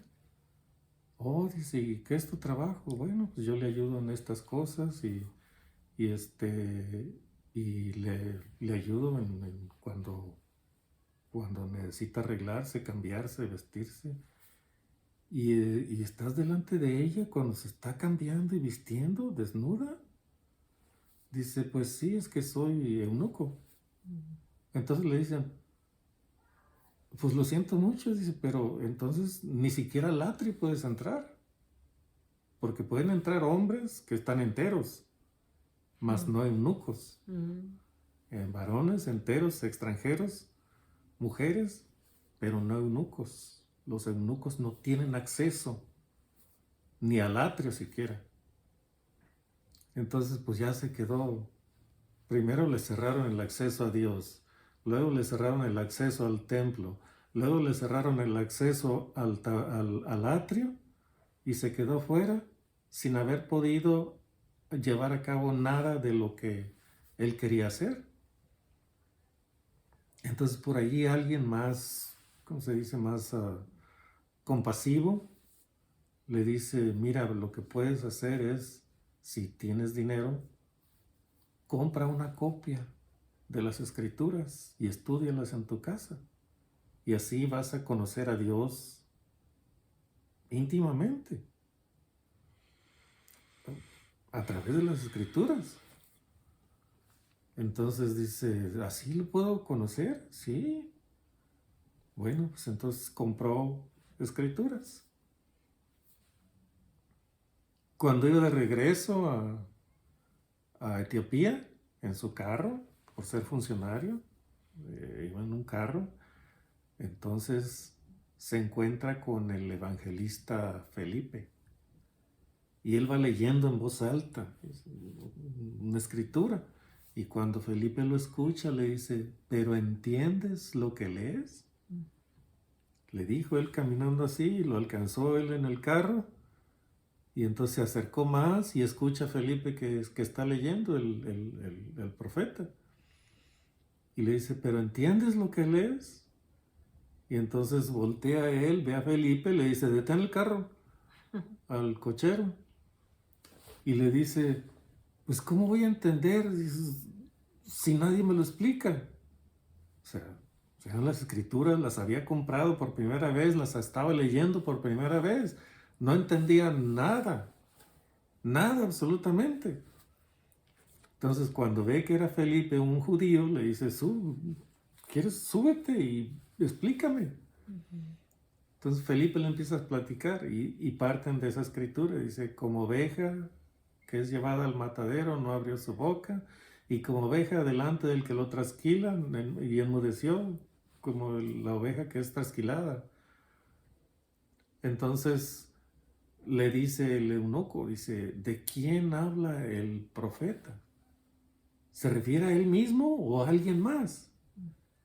Oh, dice, ¿y qué es tu trabajo? Bueno, pues yo le ayudo en estas cosas y le ayudo cuando necesita arreglarse, cambiarse, vestirse. Y estás delante de ella cuando se está cambiando y vistiendo, desnuda. Dice, pues sí, es que soy eunuco. Entonces le dicen, pues lo siento mucho, dice, pero entonces ni siquiera al atrio puedes entrar. Porque pueden entrar hombres que están enteros, mas no eunucos. Varones enteros, extranjeros, mujeres, pero no eunucos. Los eunucos no tienen acceso ni al atrio siquiera. Entonces pues ya se quedó. Primero le cerraron el acceso a Dios, luego le cerraron el acceso al templo, luego le cerraron el acceso al atrio y se quedó fuera sin haber podido llevar a cabo nada de lo que él quería hacer. Entonces por allí alguien más, ¿cómo se dice? Más compasivo, le dice, mira, lo que puedes hacer es, si tienes dinero, compra una copia de las Escrituras y estúdialas en tu casa. Y así vas a conocer a Dios íntimamente, a través de las Escrituras. Entonces dice, ¿así lo puedo conocer? Sí. Bueno, pues entonces compró Escrituras. Cuando iba de regreso a Etiopía, en su carro, por ser funcionario, iba en un carro, entonces se encuentra con el evangelista Felipe. Y él va leyendo en voz alta una escritura. Y cuando Felipe lo escucha, le dice, ¿pero entiendes lo que lees? Le dijo él caminando así, lo alcanzó él en el carro. Y entonces se acercó más y escucha a Felipe que está leyendo el profeta. Y le dice, ¿pero entiendes lo que lees? Y entonces voltea a él, ve a Felipe, le dice, detén el carro al cochero. Y le dice, pues ¿cómo voy a entender si nadie me lo explica? O sea, eran las escrituras, las había comprado por primera vez, las estaba leyendo por primera vez. No entendía nada, nada absolutamente. Entonces cuando ve que era Felipe un judío, le dice, súbete y explícame. Entonces Felipe le empieza a platicar y parten de esa escritura. Dice, como oveja que es llevada al matadero, no abrió su boca, y como oveja delante del que lo trasquila, y enmudeció, como la oveja que es trasquilada. Entonces le dice el eunuco, dice, ¿de quién habla el profeta? ¿Se refiere a él mismo o a alguien más?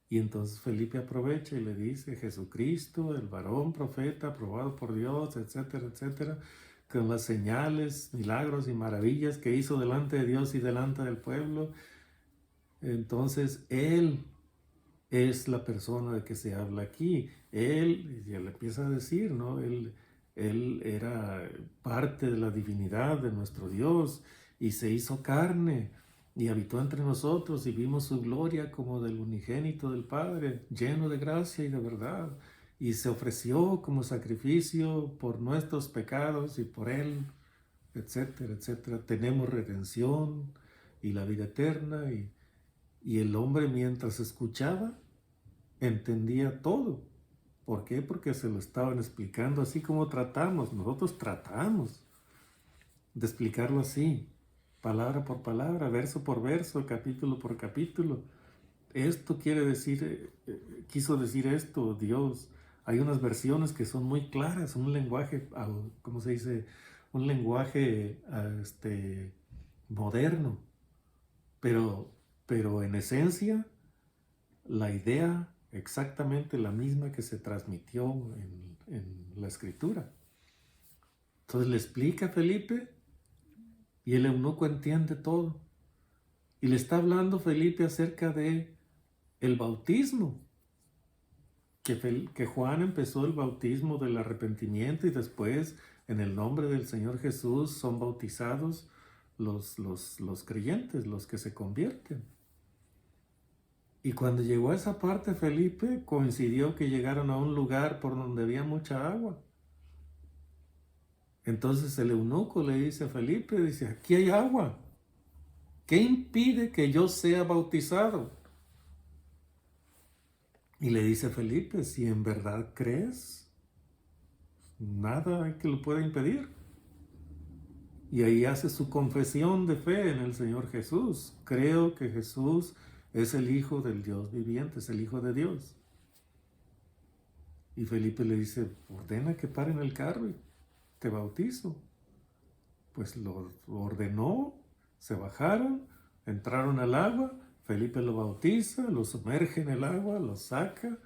Y entonces Felipe aprovecha y le dice, Jesucristo, el varón profeta, aprobado por Dios, etcétera, etcétera, con las señales, milagros y maravillas que hizo delante de Dios y delante del pueblo. Entonces Él es la persona de que se habla aquí. Él, y le empieza a decir, ¿no? Él era parte de la divinidad de nuestro Dios y se hizo carne y habitó entre nosotros y vimos su gloria como del unigénito del Padre, lleno de gracia y de verdad. Y se ofreció como sacrificio por nuestros pecados y por Él, etcétera, etcétera. Tenemos redención y la vida eterna. Y el hombre, mientras escuchaba, entendía todo. ¿Por qué? Porque se lo estaban explicando así como tratamos. Nosotros tratamos de explicarlo así, palabra por palabra, verso por verso, capítulo por capítulo. Esto quiere decir, quiso decir esto, Dios. Hay unas versiones que son muy claras, un lenguaje, ¿cómo se dice? Un lenguaje moderno, pero en esencia la idea exactamente la misma que se transmitió en la escritura. Entonces le explica a Felipe y el eunuco entiende todo. Y le está hablando Felipe acerca de el bautismo. Que Juan empezó el bautismo del arrepentimiento y después en el nombre del Señor Jesús son bautizados los creyentes, los que se convierten. Y cuando llegó a esa parte Felipe coincidió que llegaron a un lugar por donde había mucha agua. Entonces el eunuco le dice a Felipe, dice, aquí hay agua. ¿Qué impide que yo sea bautizado? Y le dice Felipe, si en verdad crees, nada hay que lo pueda impedir. Y ahí hace su confesión de fe en el Señor Jesús. Creo que Jesús es el Hijo del Dios viviente, es el Hijo de Dios. Y Felipe le dice, ordena que paren el carro y te bautizo. Pues lo ordenó, se bajaron, entraron al agua, Felipe lo bautiza, lo sumerge en el agua, lo saca.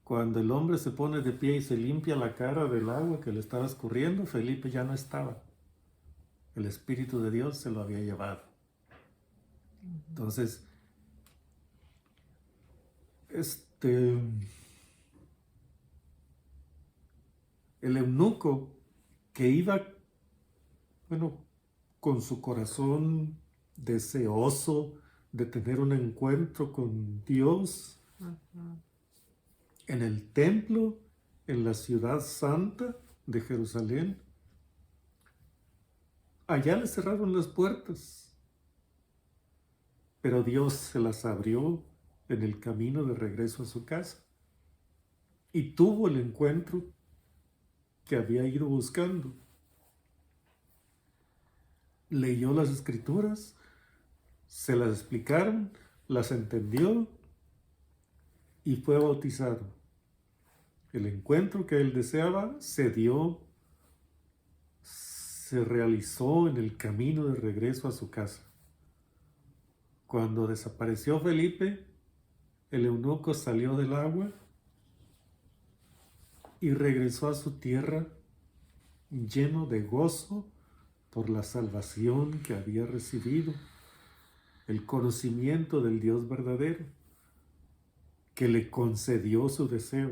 Cuando el hombre se pone de pie y se limpia la cara del agua que le estaba escurriendo, Felipe ya no estaba. El Espíritu de Dios se lo había llevado. Entonces, el eunuco que iba, con su corazón deseoso de tener un encuentro con Dios, en el templo, en la ciudad santa de Jerusalén, allá le cerraron las puertas, pero Dios se las abrió en el camino de regreso a su casa y tuvo el encuentro que había ido buscando. Leyó las escrituras, se las explicaron, las entendió y fue bautizado. El encuentro que él deseaba se dio, se realizó en el camino de regreso a su casa. Cuando desapareció Felipe, el eunuco salió del agua y regresó a su tierra lleno de gozo por la salvación que había recibido, el conocimiento del Dios verdadero, que le concedió su deseo.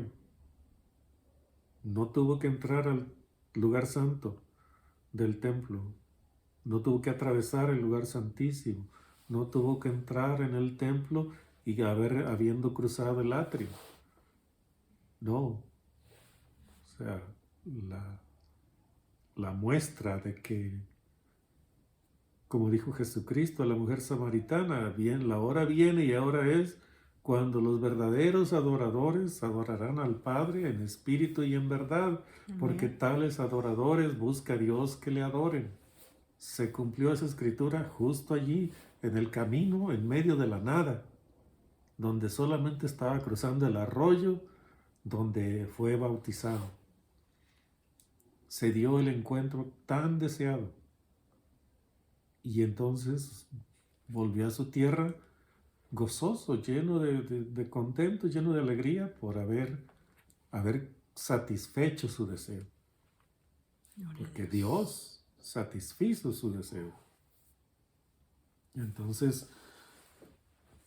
No tuvo que entrar al lugar santo del templo, no tuvo que atravesar el lugar santísimo, no tuvo que entrar en el templo y habiendo cruzado el atrio. No, o sea, la muestra de que, como dijo Jesucristo a la mujer samaritana, bien, la hora viene y ahora es cuando los verdaderos adoradores adorarán al Padre en espíritu y en verdad, porque tales adoradores busca a Dios que le adoren. Se cumplió esa escritura justo allí, en el camino, en medio de la nada, donde solamente estaba cruzando el arroyo, donde fue bautizado. Se dio el encuentro tan deseado. Y entonces volvió a su tierra gozoso, lleno de contento, lleno de alegría por haber satisfecho su deseo. Porque Dios satisfizo su deseo. Entonces,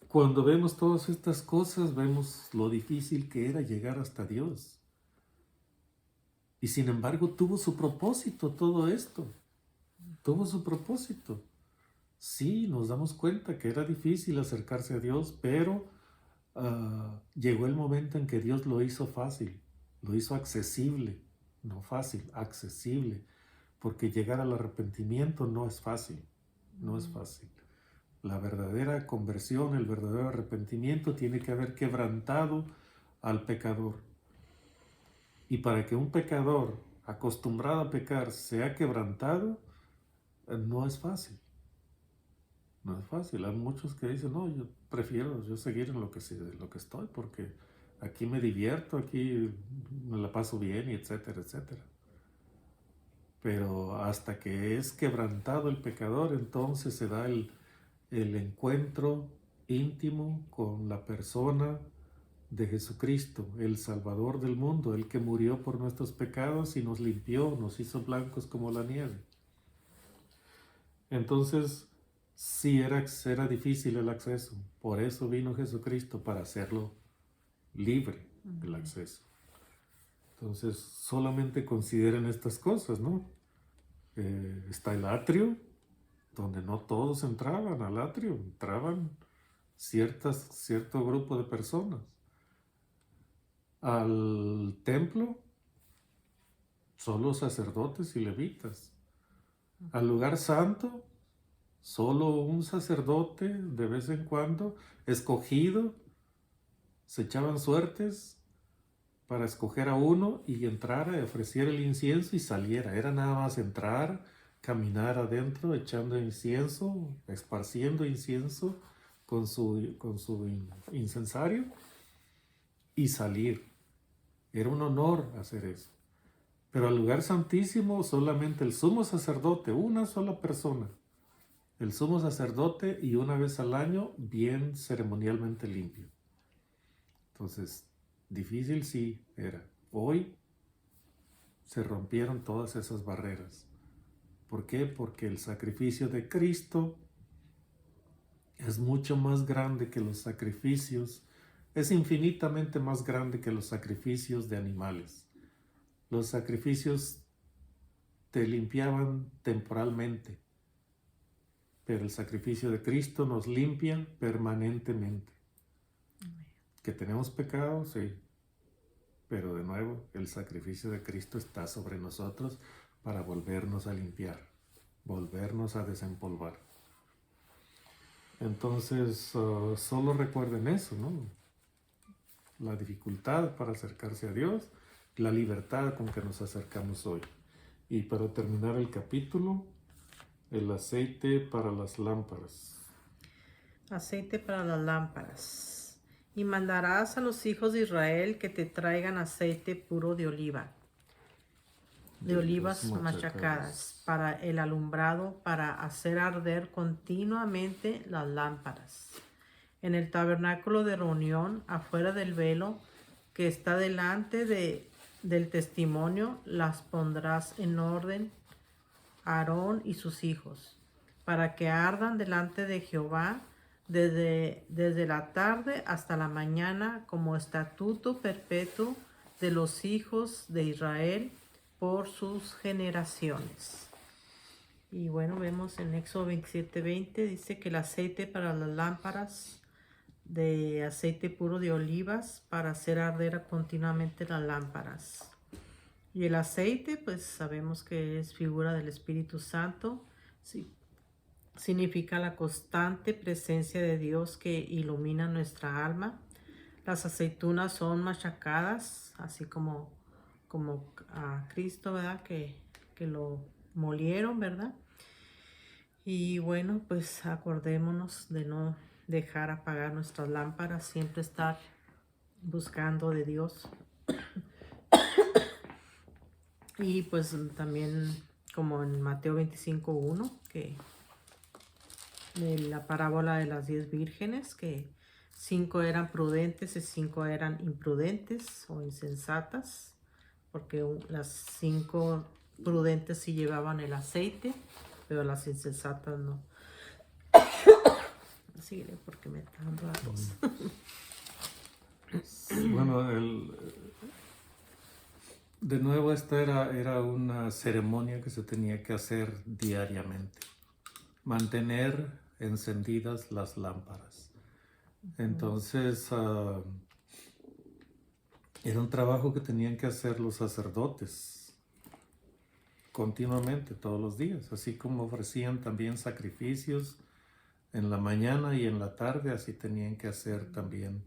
cuando vemos todas estas cosas, vemos lo difícil que era llegar hasta Dios. Y sin embargo, tuvo su propósito todo esto. Tuvo su propósito. Sí, nos damos cuenta que era difícil acercarse a Dios, pero llegó el momento en que Dios lo hizo fácil, lo hizo accesible, no fácil, accesible, porque llegar al arrepentimiento no es fácil, no es fácil. La verdadera conversión, el verdadero arrepentimiento tiene que haber quebrantado al pecador. Y para que un pecador acostumbrado a pecar sea quebrantado, no es fácil. No es fácil. Hay muchos que dicen, no, yo prefiero seguir en lo que estoy, porque aquí me divierto, aquí me la paso bien, y etcétera, etcétera. Pero hasta que es quebrantado el pecador, entonces se da el encuentro íntimo con la persona de Jesucristo, el Salvador del mundo, el que murió por nuestros pecados y nos limpió, nos hizo blancos como la nieve. Entonces, sí era difícil el acceso. Por eso vino Jesucristo, para hacerlo libre, el acceso. Entonces, solamente consideren estas cosas, ¿no? Está el atrio, donde no todos entraban al atrio, entraban cierto grupo de personas. Al templo, solo sacerdotes y levitas. Al lugar santo, solo un sacerdote de vez en cuando, escogido. Se echaban suertes para escoger a uno y entrara, ofreciera el incienso y saliera. Era nada más entrar, caminar adentro, echando incienso, esparciendo incienso con su incensario y salir. Era un honor hacer eso. Pero al lugar santísimo solamente el sumo sacerdote, una sola persona, el sumo sacerdote, y una vez al año bien ceremonialmente limpio. Entonces, difícil sí era. Hoy se rompieron todas esas barreras. ¿Por qué? Porque el sacrificio de Cristo es mucho más grande que los sacrificios, es infinitamente más grande que los sacrificios de animales. Los sacrificios te limpiaban temporalmente, pero el sacrificio de Cristo nos limpia permanentemente. ¿Que tenemos pecado? Sí. Pero de nuevo, el sacrificio de Cristo está sobre nosotros para volvernos a limpiar, volvernos a desempolvar. Entonces, solo recuerden eso, ¿no? La dificultad para acercarse a Dios, la libertad con que nos acercamos hoy. Y para terminar el capítulo, el aceite para las lámparas. Aceite para las lámparas. Y mandarás a los hijos de Israel que te traigan aceite puro de oliva, de olivas machacadas, para el alumbrado, para hacer arder continuamente las lámparas. En el tabernáculo de reunión, afuera del velo que está delante del testimonio, las pondrás en orden Aarón y sus hijos, para que ardan delante de Jehová desde la tarde hasta la mañana, como estatuto perpetuo de los hijos de Israel por sus generaciones. Y bueno, vemos en Éxodo 27:20, dice que el aceite para las lámparas, de aceite puro de olivas, para hacer arder continuamente las lámparas. Y el aceite, pues sabemos que es figura del Espíritu Santo. Sí, significa la constante presencia de Dios que ilumina nuestra alma. Las aceitunas son machacadas, así como a Cristo, ¿verdad? Que lo molieron, ¿verdad? Y bueno, pues acordémonos de no dejar apagar nuestras lámparas, siempre estar buscando de Dios. Y pues también como en Mateo 25:1, que de la parábola de las 10 vírgenes, que 5 eran prudentes y 5 eran imprudentes o insensatas, porque las 5 prudentes sí llevaban el aceite, pero las insensatas no. Síguele porque me está dando la tos. Bueno, de nuevo esta era una ceremonia que se tenía que hacer diariamente. Mantener encendidas las lámparas. Entonces, era un trabajo que tenían que hacer los sacerdotes continuamente, todos los días, así como ofrecían también sacrificios en la mañana y en la tarde, así tenían que hacer también,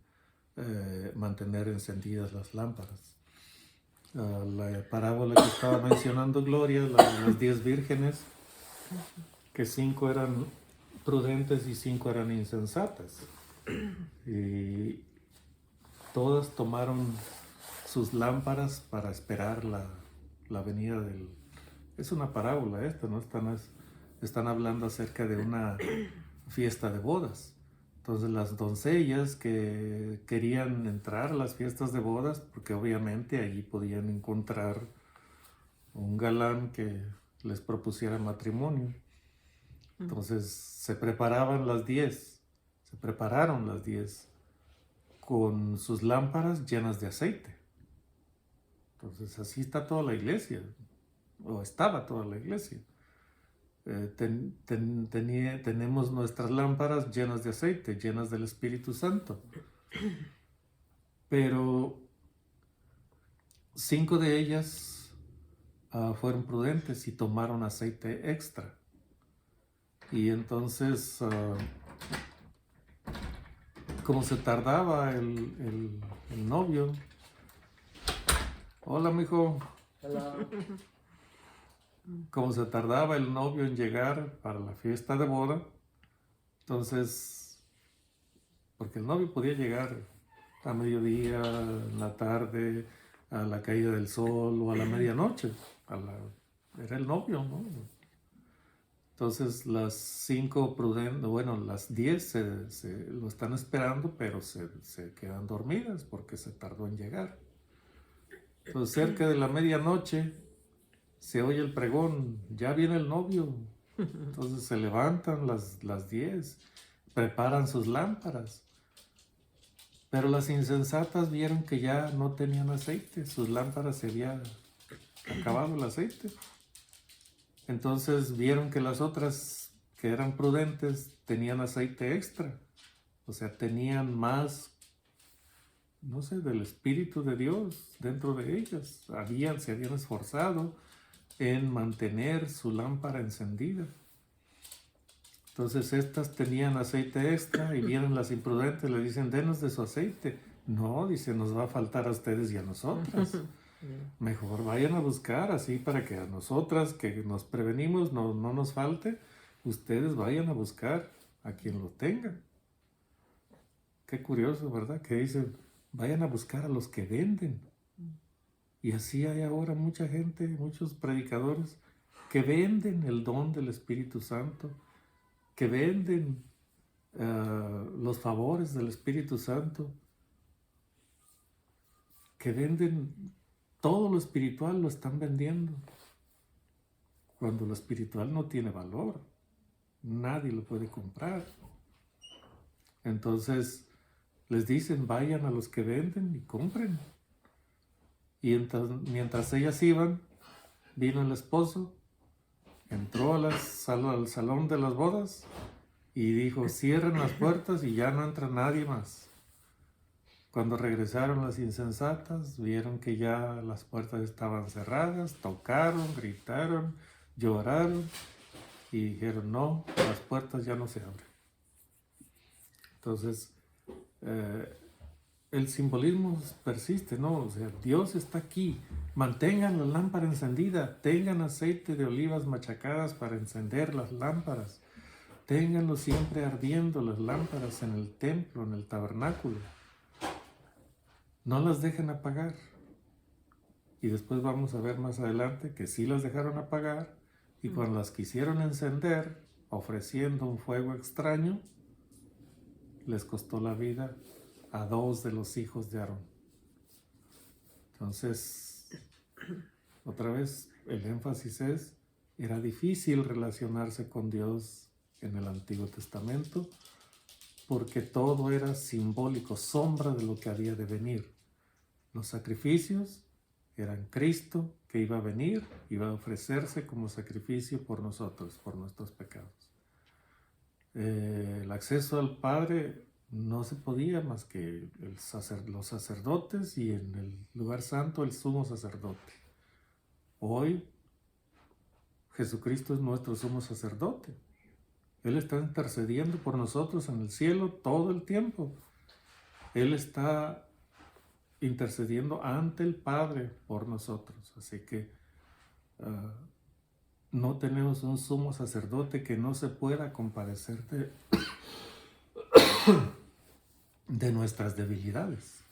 mantener encendidas las lámparas. La parábola que estaba mencionando Gloria, las 10 vírgenes, que 5 eran prudentes y 5 eran insensatas. Y todas tomaron sus lámparas para esperar la venida del... Es una parábola esta, ¿no? Están hablando acerca de una fiesta de bodas. Entonces las doncellas que querían entrar a las fiestas de bodas, porque obviamente allí podían encontrar un galán que les propusiera matrimonio. Entonces se prepararon las 10 con sus lámparas llenas de aceite. Entonces así está toda la iglesia, o estaba toda la iglesia. Tenemos nuestras lámparas llenas de aceite, llenas del Espíritu Santo. Pero 5 de ellas fueron prudentes y tomaron aceite extra. Y entonces, como se tardaba el novio, hola mijo, Hola. como se tardaba el novio en llegar para la fiesta de boda, entonces, porque el novio podía llegar a mediodía, en la tarde, a la caída del sol o a la medianoche, era el novio, ¿no? Entonces las 5 prudentes, bueno, las 10 lo están esperando, pero se quedan dormidas porque se tardó en llegar. Entonces cerca de la medianoche se oye el pregón, ya viene el novio. Entonces se levantan las 10, preparan sus lámparas. Pero las insensatas vieron que ya no tenían aceite, sus lámparas se había acabado el aceite. Entonces vieron que las otras, que eran prudentes, tenían aceite extra. O sea, tenían más, no sé, del Espíritu de Dios dentro de ellas. Se habían esforzado en mantener su lámpara encendida. Entonces estas tenían aceite extra y vienen las imprudentes, le dicen, denos de su aceite. No, dice, nos va a faltar a ustedes y a nosotras. Mejor vayan a buscar así para que a nosotras que nos prevenimos no nos falte. Ustedes vayan a buscar a quien lo tenga. Qué curioso, ¿verdad? Que dicen, vayan a buscar a los que venden. Y así hay ahora mucha gente, muchos predicadores que venden el don del Espíritu Santo, que venden los favores del Espíritu Santo, que venden todo lo espiritual, lo están vendiendo. Cuando lo espiritual no tiene valor, nadie lo puede comprar. Entonces les dicen, vayan a los que venden y compren. Y mientras ellas iban, vino el esposo, entró al salón de las bodas y dijo, cierren las puertas y ya no entra nadie más. Cuando regresaron las insensatas, vieron que ya las puertas estaban cerradas, tocaron, gritaron, lloraron y dijeron, no, las puertas ya no se abren. Entonces, el simbolismo persiste, ¿no? O sea, Dios está aquí. Mantengan la lámpara encendida, tengan aceite de olivas machacadas para encender las lámparas. Ténganlo siempre ardiendo las lámparas en el templo, en el tabernáculo. No las dejen apagar. Y después vamos a ver más adelante que sí las dejaron apagar y cuando las quisieron encender, ofreciendo un fuego extraño, les costó la vida a 2 de los hijos de Aarón. Entonces, otra vez, el énfasis era difícil relacionarse con Dios en el Antiguo Testamento porque todo era simbólico, sombra de lo que había de venir. Los sacrificios eran Cristo que iba a venir, iba a ofrecerse como sacrificio por nosotros, por nuestros pecados. El acceso al Padre no se podía más que los sacerdotes y en el lugar santo el sumo sacerdote. Hoy Jesucristo es nuestro sumo sacerdote. Él está intercediendo por nosotros en el cielo todo el tiempo. Él está intercediendo ante el Padre por nosotros. Así que no tenemos un sumo sacerdote que no se pueda compadecer de nuestras debilidades.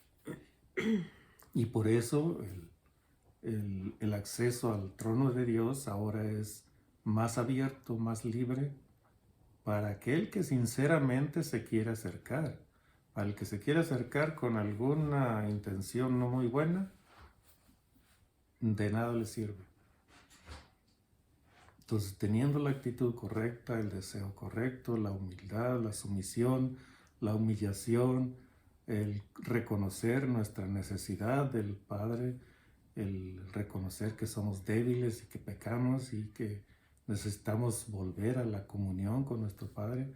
Y por eso el acceso al trono de Dios ahora es más abierto, más libre, para aquel que sinceramente se quiere acercar. Al que se quiere acercar con alguna intención no muy buena, de nada le sirve. Entonces, teniendo la actitud correcta, el deseo correcto, la humildad, la sumisión, la humillación, el reconocer nuestra necesidad del Padre, el reconocer que somos débiles y que pecamos y que necesitamos volver a la comunión con nuestro Padre,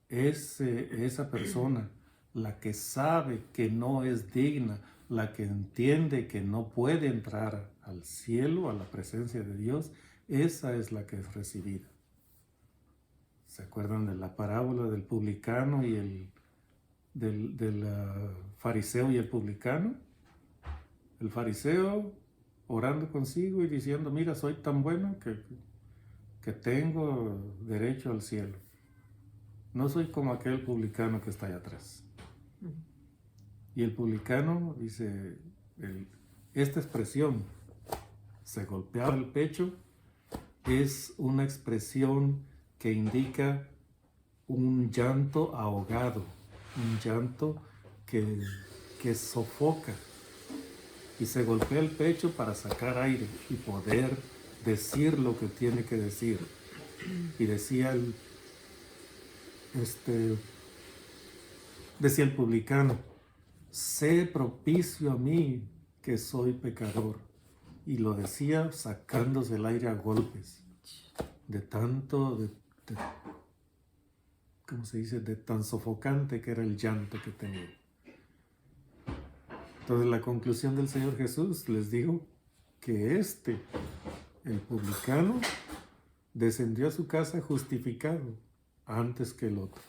es esa persona la que sabe que no es digna, la que entiende que no puede entrar al cielo, a la presencia de Dios, esa es la que es recibida. ¿Se acuerdan de la parábola del publicano y del fariseo y el publicano? El fariseo orando consigo y diciendo, mira, soy tan bueno que tengo derecho al cielo. No soy como aquel publicano que está allá atrás. Y el publicano dice, esta expresión, se golpeaba el pecho, es una expresión que indica un llanto ahogado, un llanto que sofoca, y se golpea el pecho para sacar aire y poder decir lo que tiene que decir. Y decía el publicano, sé propicio a mí que soy pecador. Y lo decía sacándose el aire a golpes, de tanto, ¿cómo se dice? De tan sofocante que era el llanto que tenía. Entonces la conclusión del Señor Jesús les dijo que el publicano, descendió a su casa justificado antes que el otro.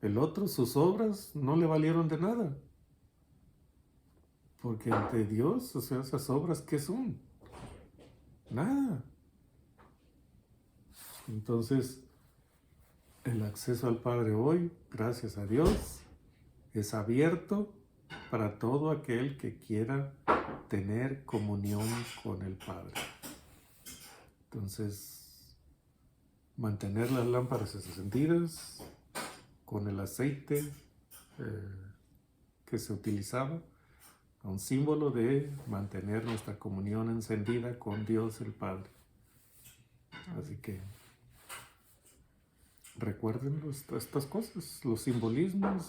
El otro, sus obras no le valieron de nada. Porque ante Dios, o sea, esas obras, ¿qué son? Nada. Entonces, el acceso al Padre hoy, gracias a Dios, es abierto para todo aquel que quiera tener comunión con el Padre. Entonces, mantener las lámparas encendidas con el aceite que se utilizaba, un símbolo de mantener nuestra comunión encendida con Dios el Padre. Así que recuerden estas cosas, los simbolismos,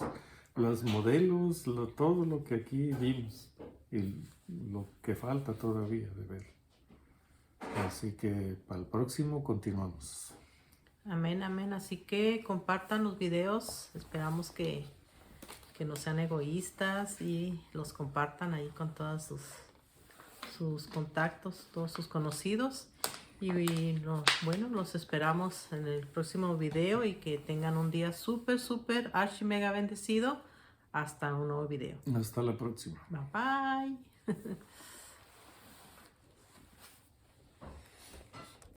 los modelos, todo lo que aquí vimos y lo que falta todavía de ver. Así que para el próximo continuamos. Amén, amén. Así que compartan los videos. Esperamos que no sean egoístas y los compartan ahí con todos sus contactos, todos sus conocidos. Y bueno, los esperamos en el próximo video y que tengan un día súper, súper, archi mega bendecido. Hasta un nuevo video. Hasta la próxima. Bye bye.